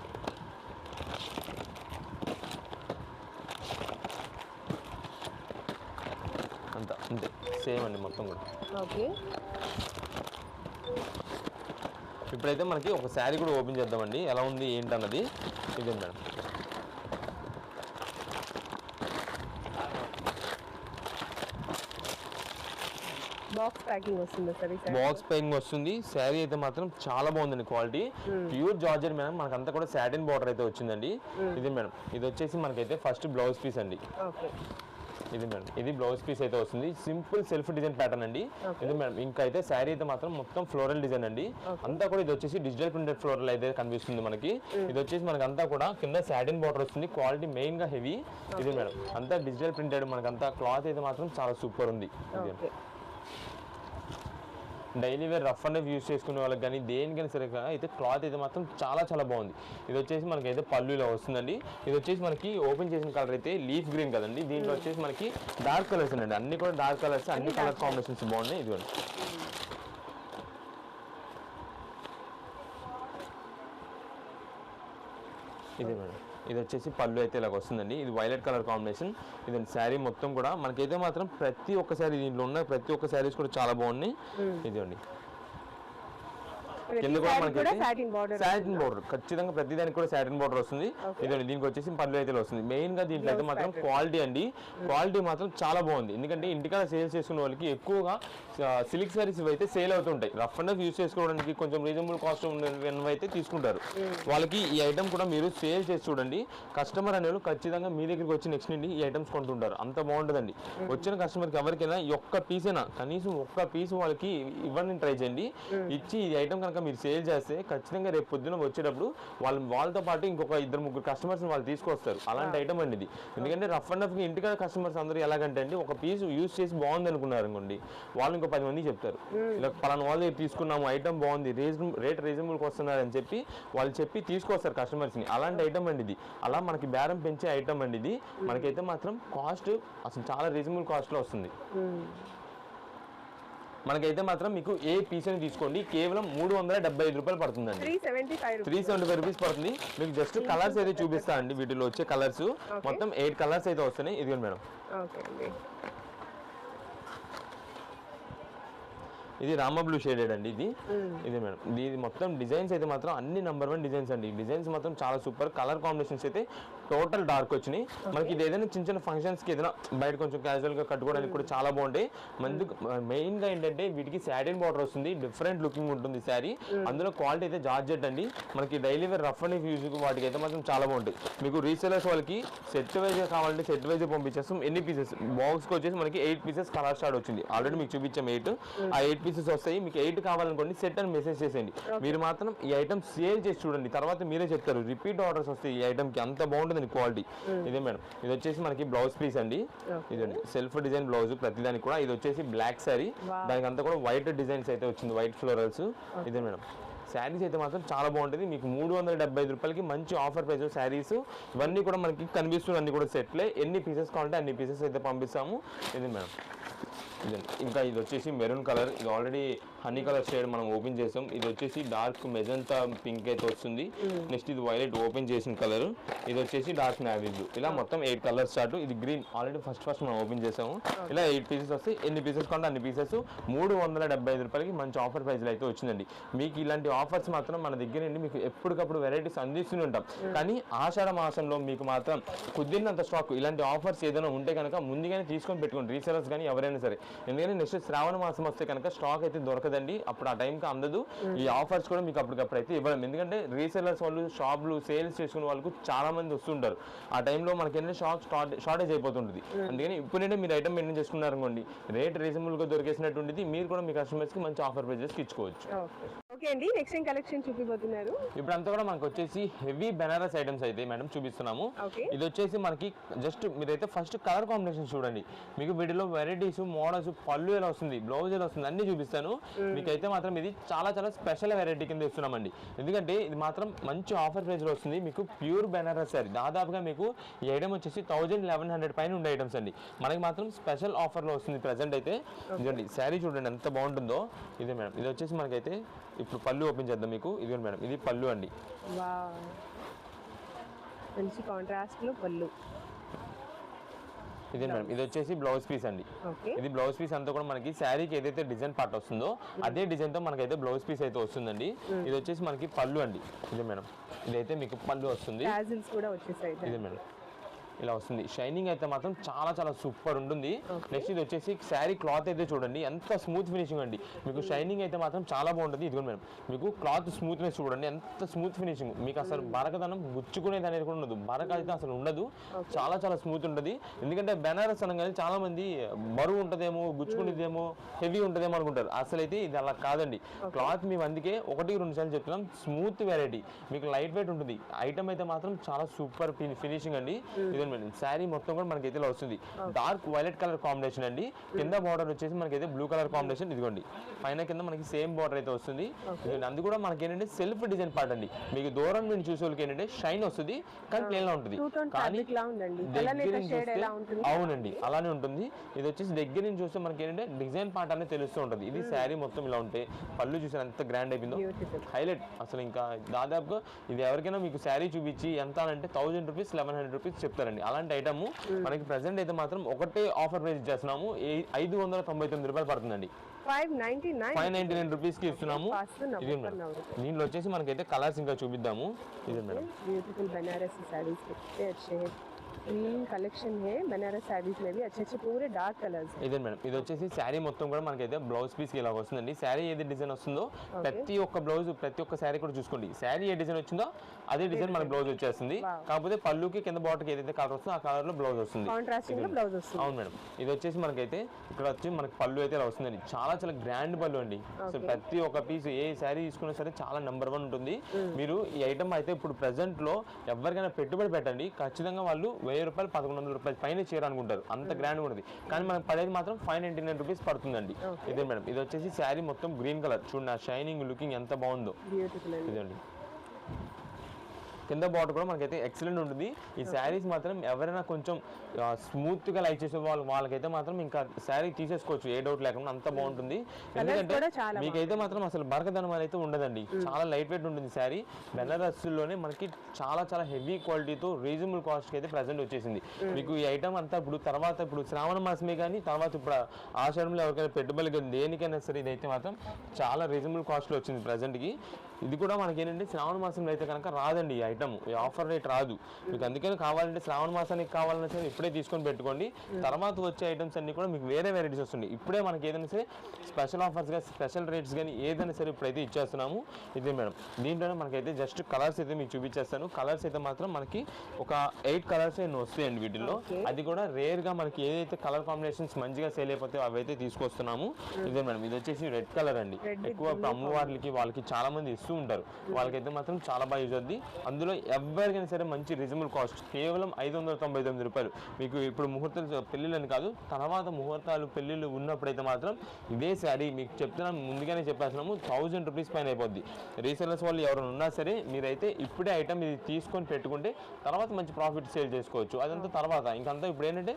అంతా అంతే సేమ్ అండి మొత్తం కూడా. ఇప్పుడైతే మనకి ఒక శారీ కూడా ఓపెన్ చేద్దామండి, ఎలా ఉంది ఏంటన్నది. ఇదే మేడం, బాక్స్ ప్యాకింగ్ వస్తుంది సార్. బాక్స్ ప్యాకింగ్ వస్తుంది. శారీ అయితే మాత్రం చాలా బాగుందండి. Quality pure georgette madam. మనకంతా కూడా సాటిన్ బార్డర్ అయితే వచ్చిందండి. ఇది మేడం, ఇది వచ్చేసి మనకైతే ఫస్ట్ బ్లౌజ్ పీస్ అండి. ఇది మేడం, ఇది బ్లౌజ్ పీస్ అయితే వస్తుంది. సింపుల్ సెల్ఫ్ డిజైన్ ప్యాటర్న్ అండి. ఇది మేడం, ఇంకా అయితే శారీ అయితే మాత్రం మొత్తం ఫ్లోరల్ డిజైన్ అండి. అంతా కూడా ఇది వచ్చేసి డిజిటల్ ప్రింటెడ్ ఫ్లోరల్ అయితే కనిపిస్తుంది మనకి. ఇది వచ్చేసి మనకి అంతా కూడా కింద సాటిన్ బార్డర్ వస్తుంది. క్వాలిటీ మెయిన్ గా హెవీ. ఇది మేడం, అంతా డిజిటల్ ప్రింటెడ్. మనకంతా క్లాత్ అయితే మాత్రం చాలా సూపర్ ఉంది. Daily wear rough and use చేసుకునే వాళ్ళకి కానీ దేనికైనా సరే అయితే క్లాత్ అయితే మాత్రం చాలా చాలా బాగుంది. ఇది వచ్చేసి మనకి అయితే పళ్ళులో వస్తుందండి. ఇది వచ్చేసి మనకి ఓపెన్ చేసిన కలర్ అయితే లీఫ్ గ్రీన్ కదండి. దీంట్లో వచ్చేసి మనకి డార్క్ కలర్స్ అండి. అన్ని కూడా డార్క్ కలర్స్, అన్ని కలర్ కాంబినేషన్స్ బాగున్నాయి. ఇదిగోండి, ఇదే మేడం, ఇది వచ్చేసి పళ్ళు అయితే ఇలాగ వస్తుందండి. ఇది వైలెట్ కలర్ కాంబినేషన్. ఇదండి శారీ మొత్తం కూడా మనకైతే మాత్రం ప్రతి ఒక్క శారీ దీంట్లో ఉన్న ప్రతి ఒక్క శారీస్ కూడా చాలా బాగున్నాయి. ఇదండి, కింద కూడా మనకి సాటిన్ బోర్డర్, ఖచ్చితంగా ప్రతి దానికి కూడా సాటిన్ బోర్డర్ వస్తుంది. ఇదండి, దీనికి వచ్చేసి పళ్ళు అయితే వస్తుంది. మెయిన్ గా దీంట్లో అయితే మాత్రం క్వాలిటీ అండి, క్వాలిటీ మాత్రం చాలా బాగుంది. ఎందుకంటే ఇంటికాడ సేల్స్ చేసుకునే వాళ్ళకి ఎక్కువగా సిల్క్ సారీస్ అయితే సేల్ అవుతుంటాయి. రఫ్ అండ్ యూస్ చేసుకోవడానికి కొంచెం రీజనబుల్ కాస్ట్ ఉన్నవి అయితే తీసుకుంటారు. వాళ్ళకి ఈ ఐటమ్ కూడా మీరు సేల్ చేసి చూడండి. కస్టమర్ అనేవాళ్ళు ఖచ్చితంగా మీ దగ్గరికి వచ్చి నెక్స్ట్ నుండి ఈ ఐటమ్స్ కొంటుంటారు. అంత బాగుంటుందండి. వచ్చిన కస్టమర్కి ఎవరికైనా ఒక్క పీసేనా, కనీసం ఒక్క పీస్ వాళ్ళకి ఇవ్వని ట్రై చేయండి. ఇచ్చి ఈ ఐటమ్ కనుక మీరు సేల్ చేస్తే ఖచ్చితంగా రేపు పొద్దున వచ్చేటప్పుడు వాళ్ళతో పాటు ఇంకొక 2-3 కస్టమర్స్ వాళ్ళు తీసుకొస్తారు. అలాంటి ఐటమ్ అండి ఇది. ఎందుకంటే రఫ్ అండ్ రఫ్ ఇంటికాడ కస్టమర్స్ అందరూ ఎలాగంటే అండి, ఒక పీస్ యూస్ చేసి బాగుంది అనుకున్నారు అనుకోండి, వాళ్ళు ఇంకో 10 మంది చెప్తారు ఇలా పలానా వాళ్ళు తీసుకున్నాము, ఐటమ్ బాగుంది, రేట్ రీజనబుల్కి వస్తున్నారు అని చెప్పి వాళ్ళు చెప్పి తీసుకొస్తారు కస్టమర్స్ని. అలాంటి ఐటమ్ అండి ఇది. అలా మనకి బేరం పెంచే ఐటమ్ అండి ఇది. మనకైతే మాత్రం కాస్ట్ అసలు చాలా రీజనబుల్ కాస్ట్లో వస్తుంది. మనకైతే మాత్రం మీకు ఏ పీస్ అని తీసుకోండి కేవలం 375 రూపాయలు పడుతుందండి. 375 రూపీస్ పడుతుంది. మీకు జస్ట్ కలర్స్ అయితే చూపిస్తా అండి. వీటిలో వచ్చే కలర్స్ మొత్తం 8 కలర్స్ అయితే వస్తున్నాయి. ఇదిగోండి మేడం, ఇది రామ బ్లూ షేడెడ్ అండి. ఇది మేడం, ఇది మొత్తం డిజైన్స్ అయితే మాత్రం అన్ని నెంబర్ 1 డిజైన్స్ అండి. డిజైన్స్ మాత్రం చాలా సూపర్. కలర్ కాంబినేషన్స్ అయితే టోటల్ డార్క్ వచ్చినాయి. మనకి ఇది ఏదైనా చిన్న చిన్న ఫంక్షన్స్కి ఏదైనా బయట కొంచెం క్యాజువల్ గా కట్టుకోవడానికి కూడా చాలా బాగుంటాయి. మెయిన్ గా ఏంటంటే వీటికి సాటిన్ బార్డర్ వస్తుంది. డిఫరెంట్ లుకింగ్ ఉంటుంది శారీ. అందులో క్వాలిటీ అయితే జార్జెట్ అండి. మనకి daily wear rough and use వాటికి అయితే మాత్రం చాలా బాగుంటాయి. మీకు రీసేలర్స్ వాళ్ళకి సెట్ వైజ్ కావాలంటే సెట్ వైజ్ పంపించేస్తాం. ఎన్ని పీసెస్ బాక్స్ కి వచ్చేసి మనకి 8 పీసెస్ కలర్ స్టార్ట్ వచ్చింది. ఆల్రెడీ మీకు చూపించాం 8. ఆ 8 పీసెస్ వస్తాయి. మీకు 8 కావాలనుకోండి సెట్ అని మెసేజ్ చేసేయండి. మీరు మాత్రం ఈ ఐటమ్ సేల్ చేసి చూడండి, తర్వాత మీరే చెప్తారు. రిపీట్ ఆర్డర్స్ వస్తాయి ఈ ఐటమ్ కి. అంత బాగుంటుంది క్వాలిటీ. ఇదే మేడం, ఇది వచ్చేసి మనకి బ్లౌజ్ పీస్ అండి. ఇదండి సెల్ఫ్ డిజైన్ బ్లౌజ్ ప్రతిదానికి కూడా. ఇది వచ్చేసి బ్లాక్ శారీ, దానికి అంతా కూడా వైట్ డిజైన్స్ అయితే వచ్చింది, వైట్ ఫ్లోరల్స్. ఇదే మేడం, శారీస్ అయితే మాత్రం చాలా బాగుంటుంది. మీకు 375 రూపాయలకి మంచి ఆఫర్ ప్రైస్ శారీస్. ఇవన్నీ కూడా మనకి కనిపిస్తుంది, అన్ని కూడా సెట్లే. ఎన్ని పీసెస్ కావాలంటే అన్ని పీసెస్ అయితే పంపిస్తాము. ఇది మేడం, ఇంకా ఇది వచ్చేసి మెరూన్ కలర్. ఇది ఆల్రెడీ హనీ కలర్ షేడ్ మనం ఓపెన్ చేసాం. ఇది వచ్చేసి డార్క్ మెజంతా పింక్ అయితే వస్తుంది. నెక్స్ట్ ఇది వైలెట్ ఓపెన్ చేసిన కలర్. ఇది వచ్చేసి డార్క్ నావీ బ్లూ. ఇలా మొత్తం 8 కలర్స్ స్టార్ట్. ఇది గ్రీన్ ఆల్రెడీ ఫస్ట్ మనం ఓపెన్ చేసాము. ఇలా 8 పీసెస్ వస్తాయి. ఎన్ని పీసెస్ కావాలంటే అన్ని పీసెస్ 375 రూపాయలకి మంచి ఆఫర్ ప్రైస్లో అయితే వచ్చిందండి. మీకు ఇలాంటి ఆఫర్స్ మాత్రం మన దగ్గర నుండి మీకు ఎప్పటికప్పుడు వెరైటీస్ అందిస్తూనే ఉంటాం. కానీ ఆషాఢ మాసంలో మీకు మాత్రం కుదిరినంత స్టాక్ ఇలాంటి ఆఫర్స్ ఏదైనా ఉంటే కనుక ముందుగానే తీసుకొని పెట్టుకోండి. రీసెలర్స్ కానీ ఎవరైనా సరే, ఎందుకంటే నెక్స్ట్ శ్రావణ మాసం వస్తే కనుక స్టాక్ అయితే దొరకదండి, అప్పుడు ఆ టైంకి అందదు. ఈ ఆఫర్స్ కూడా మీకు అప్పటికప్పుడు అయితే ఇవ్వడం, ఎందుకంటే రీసెలర్స్ వాళ్ళు షాప్లు సేల్స్ చేసుకునే వాళ్ళకు చాలా మంది వస్తుంటారు. ఆ టైంలో మనకి ఏంటంటే షార్టేజ్ అయిపోతుంటుంది. అందుకని ఇప్పుడైతే మీరు ఐటమ్ మెయింటైన్ చేసుకున్నారు అనుకోండి, రేట్ రీజనబుల్గా దొరికేసినటువంటిది, మీరు కూడా మీ కస్టమర్స్కి మంచి ఆఫర్ ప్రైజెస్కి ఇచ్చుకోవచ్చు. ఓకే అండి, నెక్స్ట్ ఏం కలెక్షన్ చూపిపోతున్నారు? ఇప్పుడు అంతా కూడా మనకు వచ్చేసి హెవీ బెనారస్ ఐటమ్స్ అయితే మేడం చూపిస్తున్నాము. ఇది వచ్చేసి మనకి జస్ట్ మీరైతే ఫస్ట్ కలర్ కాంబినేషన్ చూడండి. మీకు వీటిలో వెరైటీస్, మోడల్స్, పళ్ళు ఎలా వస్తుంది, బ్లౌజ్ ఎలా వస్తుంది అన్ని చూపిస్తాను. మీకైతే మాత్రం ఇది చాలా చాలా స్పెషల్ వెరైటీ కింద ఇస్తున్నామండి. ఎందుకంటే ఇది మాత్రం మంచి ఆఫర్ ప్రైస్లో వస్తుంది. మీకు ప్యూర్ బెనారస్ సారీ దాదాపుగా మీకు ఈ ఐటమ్ వచ్చేసి 1100 పైన ఉండే ఐటమ్స్ అండి. మనకి మాత్రం స్పెషల్ ఆఫర్లో వస్తుంది ప్రజెంట్ అయితే. ఇదండి శారీ చూడండి ఎంత బాగుంటుందో. ఇదే మేడం, ఇది వచ్చేసి మనకైతే ఇప్పుడు పళ్ళు ఓపెన్ చేద్దాం మీకు. ఇదిగోండి మేడం, ఇది పళ్ళు అండి. మంచి కాంట్రాస్ట్ లో పళ్ళు. ఇదే మేడం, ఇది వచ్చేసి బ్లౌజ్ పీస్ అండి. ఇది బ్లౌజ్ పీస్ అంతా కూడా మనకి శారీకి ఏదైతే డిజైన్ పార్ట్ వస్తుందో అదే డిజైన్ తో మనకైతే బ్లౌజ్ పీస్ అయితే వస్తుందండి. ఇది వచ్చేసి మనకి పళ్ళు అండి. ఇదే మేడం, ఇదైతే మీకు పళ్ళు వస్తుంది. ఇదే మేడం, ఇలా వస్తుంది. షైనింగ్ అయితే మాత్రం చాలా చాలా సూపర్ ఉంటుంది. నెక్స్ట్ ఇది వచ్చేసి శారీ క్లాత్ అయితే చూడండి ఎంత స్మూత్ ఫినిషింగ్ అండి. మీకు షైనింగ్ అయితే మాత్రం చాలా బాగుంటుంది. ఇదిగోండి మేడం, మీకు క్లాత్ స్మూత్నెస్ చూడండి ఎంత స్మూత్ ఫినిషింగ్. మీకు అసలు బరకదనం గుచ్చుకునేది అనేది కూడా ఉండదు, బరక అయితే అసలు ఉండదు. చాలా చాలా స్మూత్ ఉంటుంది. ఎందుకంటే బెనారస్ అనగానే చాలా మంది బరువు ఉంటుందేమో, గుచ్చుకునేదేమో, హెవీ ఉంటుందేమో అనుకుంటారు. అసలు అయితే ఇది అలా కాదండి. క్లాత్ మేము అందుకే 1-2 సార్లు చెప్తున్నాం, స్మూత్ వెరైటీ, మీకు లైట్ వెయిట్ ఉంటుంది. ఐటమ్ అయితే మాత్రం చాలా సూపర్ ఫినిషింగ్ అండి. శారీ మొత్తం కూడా మనకైతే ఇలా వస్తుంది. డార్క్ వైలెట్ కలర్ కాంబినేషన్ అండి. కింద బార్డర్ వచ్చేసి మనకైతే బ్లూ కలర్ కాంబినేషన్. ఇదిగోండి పైన కింద మనకి సేమ్ బార్డర్ అయితే వస్తుంది. అది కూడా మనకి ఏంటంటే సెల్ఫ్ డిజైన్ పార్ట్ అండి. మీకు దూరం నుంచి చూసే వాళ్ళకి ఏంటంటే షైన్ వస్తుంది, కానీ ప్లేన్ లా ఉంటుంది. కానీ అవునండి అలానే ఉంటుంది. ఇది వచ్చేసి దగ్గర నుంచి చూస్తే మనకి ఏంటంటే డిజైన్ పార్ట్ అనేది తెలుస్తూ ఉంటుంది. ఇది శారీ మొత్తం ఇలా ఉంటే పళ్ళు చూసారు ఎంత గ్రాండ్ అయిపోయిందో, హైలైట్ అసలు. ఇంకా దాదాపుగా ఇది ఎవరికైనా మీకు శారీ చూపించి ఎంత అంటే 1000 రూపీస్ 1100 రూపీస్ చెప్తారండి. అలాంటి ఐటమ్ మనకి ప్రెసెంట్ అయితే మాత్రం ఒకటే ఆఫర్ ప్రైస్ ఇచ్చేస్తున్నాము. 599 రూపాయలు పడుతుందండి. 599 రూపీస్ కి ఇస్తున్నాము. ఇది దీంట్లో వచ్చేసి మనకైతే కలర్స్ ఇంకా చూపిద్దాము. ఇది madam, beautiful Banarasi saris green collection है बनारस साड़ीज में भी अच्छे अच्छे पूरे डार्क कलर्स. ఇదే మేడం, ఇది వచ్చేసి శారీ మొత్తం కూడా మనకైతే బ్లౌజ్ పీస్ కి ఇలా వస్తుందండి. శారీ ఏది డిజైన్ వస్తుందో ప్రతి ఒక్క బ్లౌజ్ ప్రతి ఒక్క శారీ కూడా చూసుకోండి. శారీ ఏ డిజైన్ వచ్చిందో అదే డిజైన్ మన బ్లౌజ్ వచ్చేస్తుంది. కాకపోతే పళ్ళుకి కింద బాటకి ఏదైతే కలర్ వస్తుందో ఆ కలర్ లో బ్లౌజ్ వస్తుంది. అవును మేడం, ఇది వచ్చేసి మనకైతే ఇక్కడ వచ్చి మనకి పళ్ళు అయితే ఇలా వస్తుందండి. చాలా చాలా గ్రాండ్ పళ్ళు అండి. సో ప్రతి ఒక్క పీస్ ఏ శారీ తీసుకున్నా సరే చాలా నెంబర్ 1 ఉంటుంది. మీరు ఈ ఐటమ్ అయితే ఇప్పుడు ప్రెసెంట్ లో ఎవరికైనా పెట్టుబడి పెట్టండి, ఖచ్చితంగా వాళ్ళు 1000 రూపాయలు 1100 రూపాయలు పైన చేయాలనుకుంటారు, అంత గ్రాండ్ ఉంటుంది. కానీ మనకు పడేది మాత్రం 599 రూపీస్ పడుతుందండి. ఇదే మేడం, ఇది వచ్చేసి శారీ మొత్తం గ్రీన్ కలర్ చూడండి, షైనింగ్ లుకింగ్ ఎంత బాగుందో. ఇదండి కింద బార్డర్ కూడా మనకైతే ఎక్సలెంట్ ఉంటుంది. ఈ శారీస్ మాత్రం ఎవరైనా కొంచెం స్మూత్ గా లైక్ చేసే వాళ్ళకైతే మాత్రం ఇంకా శారీ తీసేసుకోవచ్చు, ఏ డౌట్ లేకుండా, అంత బాగుంటుంది. ఎందుకంటే మీకైతే మాత్రం అసలు బరకదనం అయితే ఉండదండి, చాలా లైట్ వెయిట్ ఉంటుంది శారీ. బెనారస్ లోనే మనకి చాలా చాలా హెవీ క్వాలిటీతో రీజనబుల్ కాస్ట్ కి అయితే ప్రెసెంట్ వచ్చేసింది. మీకు ఈ ఐటమ్ అంతా ఇప్పుడు శ్రావణ మాసమే కానీ తర్వాత ఇప్పుడు ఆషాఢంలో ఎవరికైనా పెట్టుబడి దేనికైనా సరే ఇదైతే మాత్రం చాలా రీజనబుల్ కాస్ట్ లో వచ్చింది ప్రెసెంట్ కి. ఇది కూడా మనకి ఏంటంటే శ్రావణ మాసంలో అయితే కనుక రాదండి ఈ ఐటమ్, ఈ ఆఫర్ రేట్ రాదు మీకు. అందుకని కావాలంటే శ్రావణ మాసానికి కావాలన్నా సరే ఇప్పుడే తీసుకొని పెట్టుకోండి. తర్వాత వచ్చే ఐటమ్స్ అన్ని కూడా మీకు వేరే వెరైటీస్ వస్తుంది. ఇప్పుడే మనకి ఏదైనా సరే స్పెషల్ ఆఫర్స్ కానీ స్పెషల్ రేట్స్ కానీ ఏదైనా సరే ఇప్పుడైతే ఇచ్చేస్తున్నాము. ఇదే మేడం, దీంట్లోనే మనకైతే జస్ట్ కలర్స్ అయితే మీకు చూపించేస్తాను. కలర్స్ అయితే మాత్రం మనకి ఒక 8 కలర్స్ వస్తాయండి వీటిల్లో. అది కూడా రేర్ గా మనకి ఏదైతే కలర్ కాంబినేషన్స్ మంచిగా సేల్ అయిపోతాయో అవైతే తీసుకొస్తున్నాము. ఇదే మేడం, ఇది వచ్చేసి రెడ్ కలర్ అండి. ఎక్కువ అమ్మవార్లకి వాళ్ళకి చాలా మంది ఇస్తూ ఉంటారు, వాళ్ళకైతే మాత్రం చాలా బాగా యూజ్ అవుతుంది. అందులో ఎవరికైనా సరే మంచి రీజనబుల్ కాస్ట్, కేవలం 599 రూపాయలు. మీకు ఇప్పుడు ముహూర్తాలు పెళ్ళిళ్ళు అని కాదు, తర్వాత ముహూర్తాలు పెళ్ళిళ్ళు ఉన్నప్పుడైతే మాత్రం ఇదే శారీ మీకు చెప్తున్నాను, ముందుగానే చెప్పేస్తున్నాము, 1000 రూపీస్ పైన అయిపోద్ది. రీసెలర్స్ వాళ్ళు ఎవరైనా ఉన్నా సరే మీరైతే ఇప్పుడే ఐటమ్ ఇది తీసుకొని పెట్టుకుంటే తర్వాత మంచి ప్రాఫిట్ సేల్ చేసుకోవచ్చు. అదంతా తర్వాత ఇంకంతా ఇప్పుడు ఏంటంటే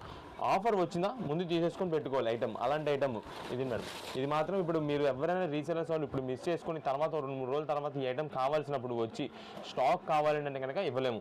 ఆఫర్ వచ్చిందా ముందు తీసేసుకొని పెట్టుకోవాలి ఐటమ్, అలాంటి ఐటమ్ ఇది మేడం. ఇది మాత్రం ఇప్పుడు మీరు ఎవరైనా రీసెలర్స్ వాళ్ళు ఇప్పుడు మిస్ చేసుకుని తర్వాత 2-3 రోజుల తర్వాత ఈ ఐటమ్ కావాల్సినప్పుడు వచ్చి స్టాక్ కావాలంటే కనుక ఇవ్వలేము.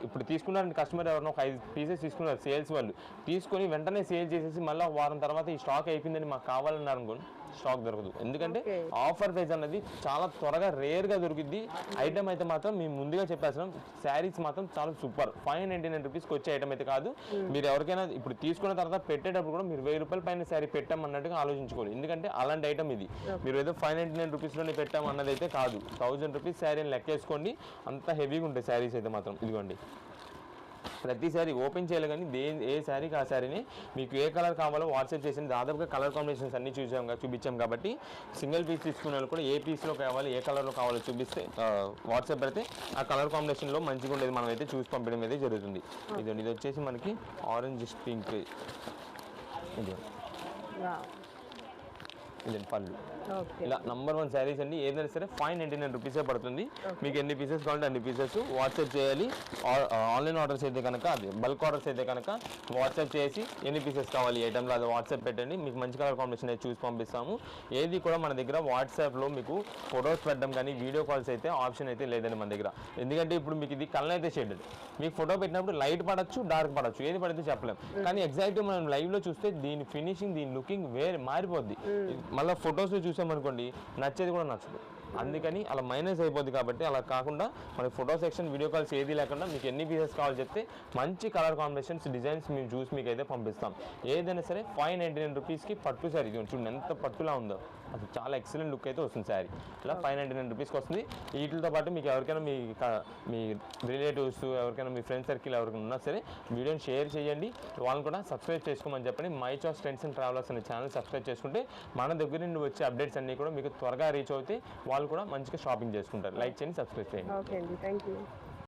ఇప్పుడు తీసుకున్నారంటే కస్టమర్ ఎవరైనా ఒక 5 పీసెస్ తీసుకున్నారు సేల్స్ వాళ్ళు, తీసుకొని వెంటనే సేల్ చేసేసి మళ్ళీ వారం తర్వాత ఈ స్టాక్ అయిపోయిందని మాకు కావాలన్నారు అనుకోండి స్టాక్ దొరకదు. ఎందుకంటే Okay. ఆఫర్ ప్రైస్ అన్నది చాలా త్వరగా రేర్గా దొరికిద్ది. ఐటమ్ అయితే మాత్రం మేము ముందుగా చెప్పేస్తున్నాం, శారీస్ మాత్రం చాలా సూపర్. 599 రూపీస్కి వచ్చే ఐటమ్ అయితే కాదు. మీరు ఎవరికైనా ఇప్పుడు తీసుకున్న తర్వాత పెట్టేటప్పుడు కూడా మీరు 1000 రూపాయల పైన శారీ పెట్టామన్నట్టుగా ఆలోచించుకోవాలి. ఎందుకంటే అలాంటి ఐటమ్ ఇది. మీరు ఏదో 599 రూపీస్లోనే పెట్టాం అన్నది అయితే కాదు. 1000 రూపీస్ శారీ అని లెక్కేసుకోండి. అంత హెవీగా ఉంటాయి శారీస్ అయితే మాత్రం. ఇదిగోండి, ప్రతి శారీ ఓపెన్ చేయాలి కానీ ఏ శారీకి ఆ శారీని మీకు ఏ కలర్ కావాలో వాట్సాప్ చేసి దాదాపుగా కలర్ కాంబినేషన్స్ అన్ని చూపించాం కాబట్టి సింగిల్ పీస్ తీసుకునే వాళ్ళు కూడా ఏ పీస్లో కావాలి ఏ కలర్లో కావాలో చూపిస్తే వాట్సాప్ పెడితే ఆ కలర్ కాంబినేషన్లో మంచిగా ఉండేది మనం అయితే చూసి పంపించడం అయితే జరుగుతుంది. ఇది వచ్చేసి మనకి ఆరెంజ్ పింక్, ఇదండి పళ్ళు. ఇలా నంబర్ 1 శారీస్ అండి. ఏదైనా సరే 599 రూపీసే పడుతుంది. మీకు ఎన్ని పీసెస్ కావాలంటే అన్ని పీసెస్ వాట్సాప్ చేయాలి. ఆన్లైన్ ఆర్డర్స్ అయితే కనుక, అది బల్క్ ఆర్డర్స్ అయితే కనుక వాట్సాప్ చేసి ఎన్ని పీసెస్ కావాలి ఐటమ్లో అది వాట్సాప్ పెట్టండి. మీకు మంచి కలర్ కాంబినేషన్ అయితే చూసి పంపిస్తాము. ఏది కూడా మన దగ్గర వాట్సాప్లో మీకు ఫొటోస్ పెట్టడం కానీ వీడియో కాల్స్ అయితే ఆప్షన్ అయితే లేదండి మన దగ్గర. ఎందుకంటే ఇప్పుడు మీకు ఇది కలర్ అయితే షేడెడ్, మీకు ఫోటో పెట్టినప్పుడు లైట్ పడచ్చు డార్క్ పడచ్చు, ఏది పడితే చెప్పలేం. కానీ ఎగ్జాక్ట్గా మనం లైవ్లో చూస్తే దీని ఫినిషింగ్ దీని లుకింగ్ వేరే మారిపోద్ది. మళ్ళీ ఫొటోస్లో చూసామనుకోండి నచ్చేది కూడా నచ్చదు. అందుకని అలా మైనస్ అయిపోద్ది. కాబట్టి అలా కాకుండా మనకి ఫోటో సెక్షన్ వీడియో కాల్స్ ఏది లేకుండా మీకు ఎన్ని పీసెస్ కావాలో చెప్తే మంచి కలర్ కాంబినేషన్స్ డిజైన్స్ మేము చూసి మీకు అయితే పంపిస్తాం. ఏదైనా సరే 599 రూపీస్కి పట్టు శారీ చూడండి ఎంత పట్టులా ఉందో, అది చాలా ఎక్సలెంట్ లుక్ అయితే వస్తుంది శారీ. ఇలా 599 రూపీస్కి వస్తుంది. వీటితో పాటు మీకు ఎవరికైనా మీ రిలేటివ్స్ ఎవరికైనా మీ ఫ్రెండ్ సర్కిల్ ఎవరికైనా ఉన్నా సరే వీడియోని షేర్ చేయండి. వాళ్ళని కూడా సబ్స్క్రైబ్ చేసుకోమని చెప్పండి. My choice trends and travellers అనే ఛానల్ సబ్స్క్రైబ్ చేసుకుంటే మన దగ్గర నుండి వచ్చే అప్డేట్స్ అన్నీ కూడా మీకు త్వరగా రీచ్ అవుతాయి. వాళ్ళు కూడా మంచిగా షాపింగ్ చేసుకుంటారు. లైక్ చేయండి, సబ్స్క్రైబ్ చేయండి. ఓకే అండి, థ్యాంక్ యూ.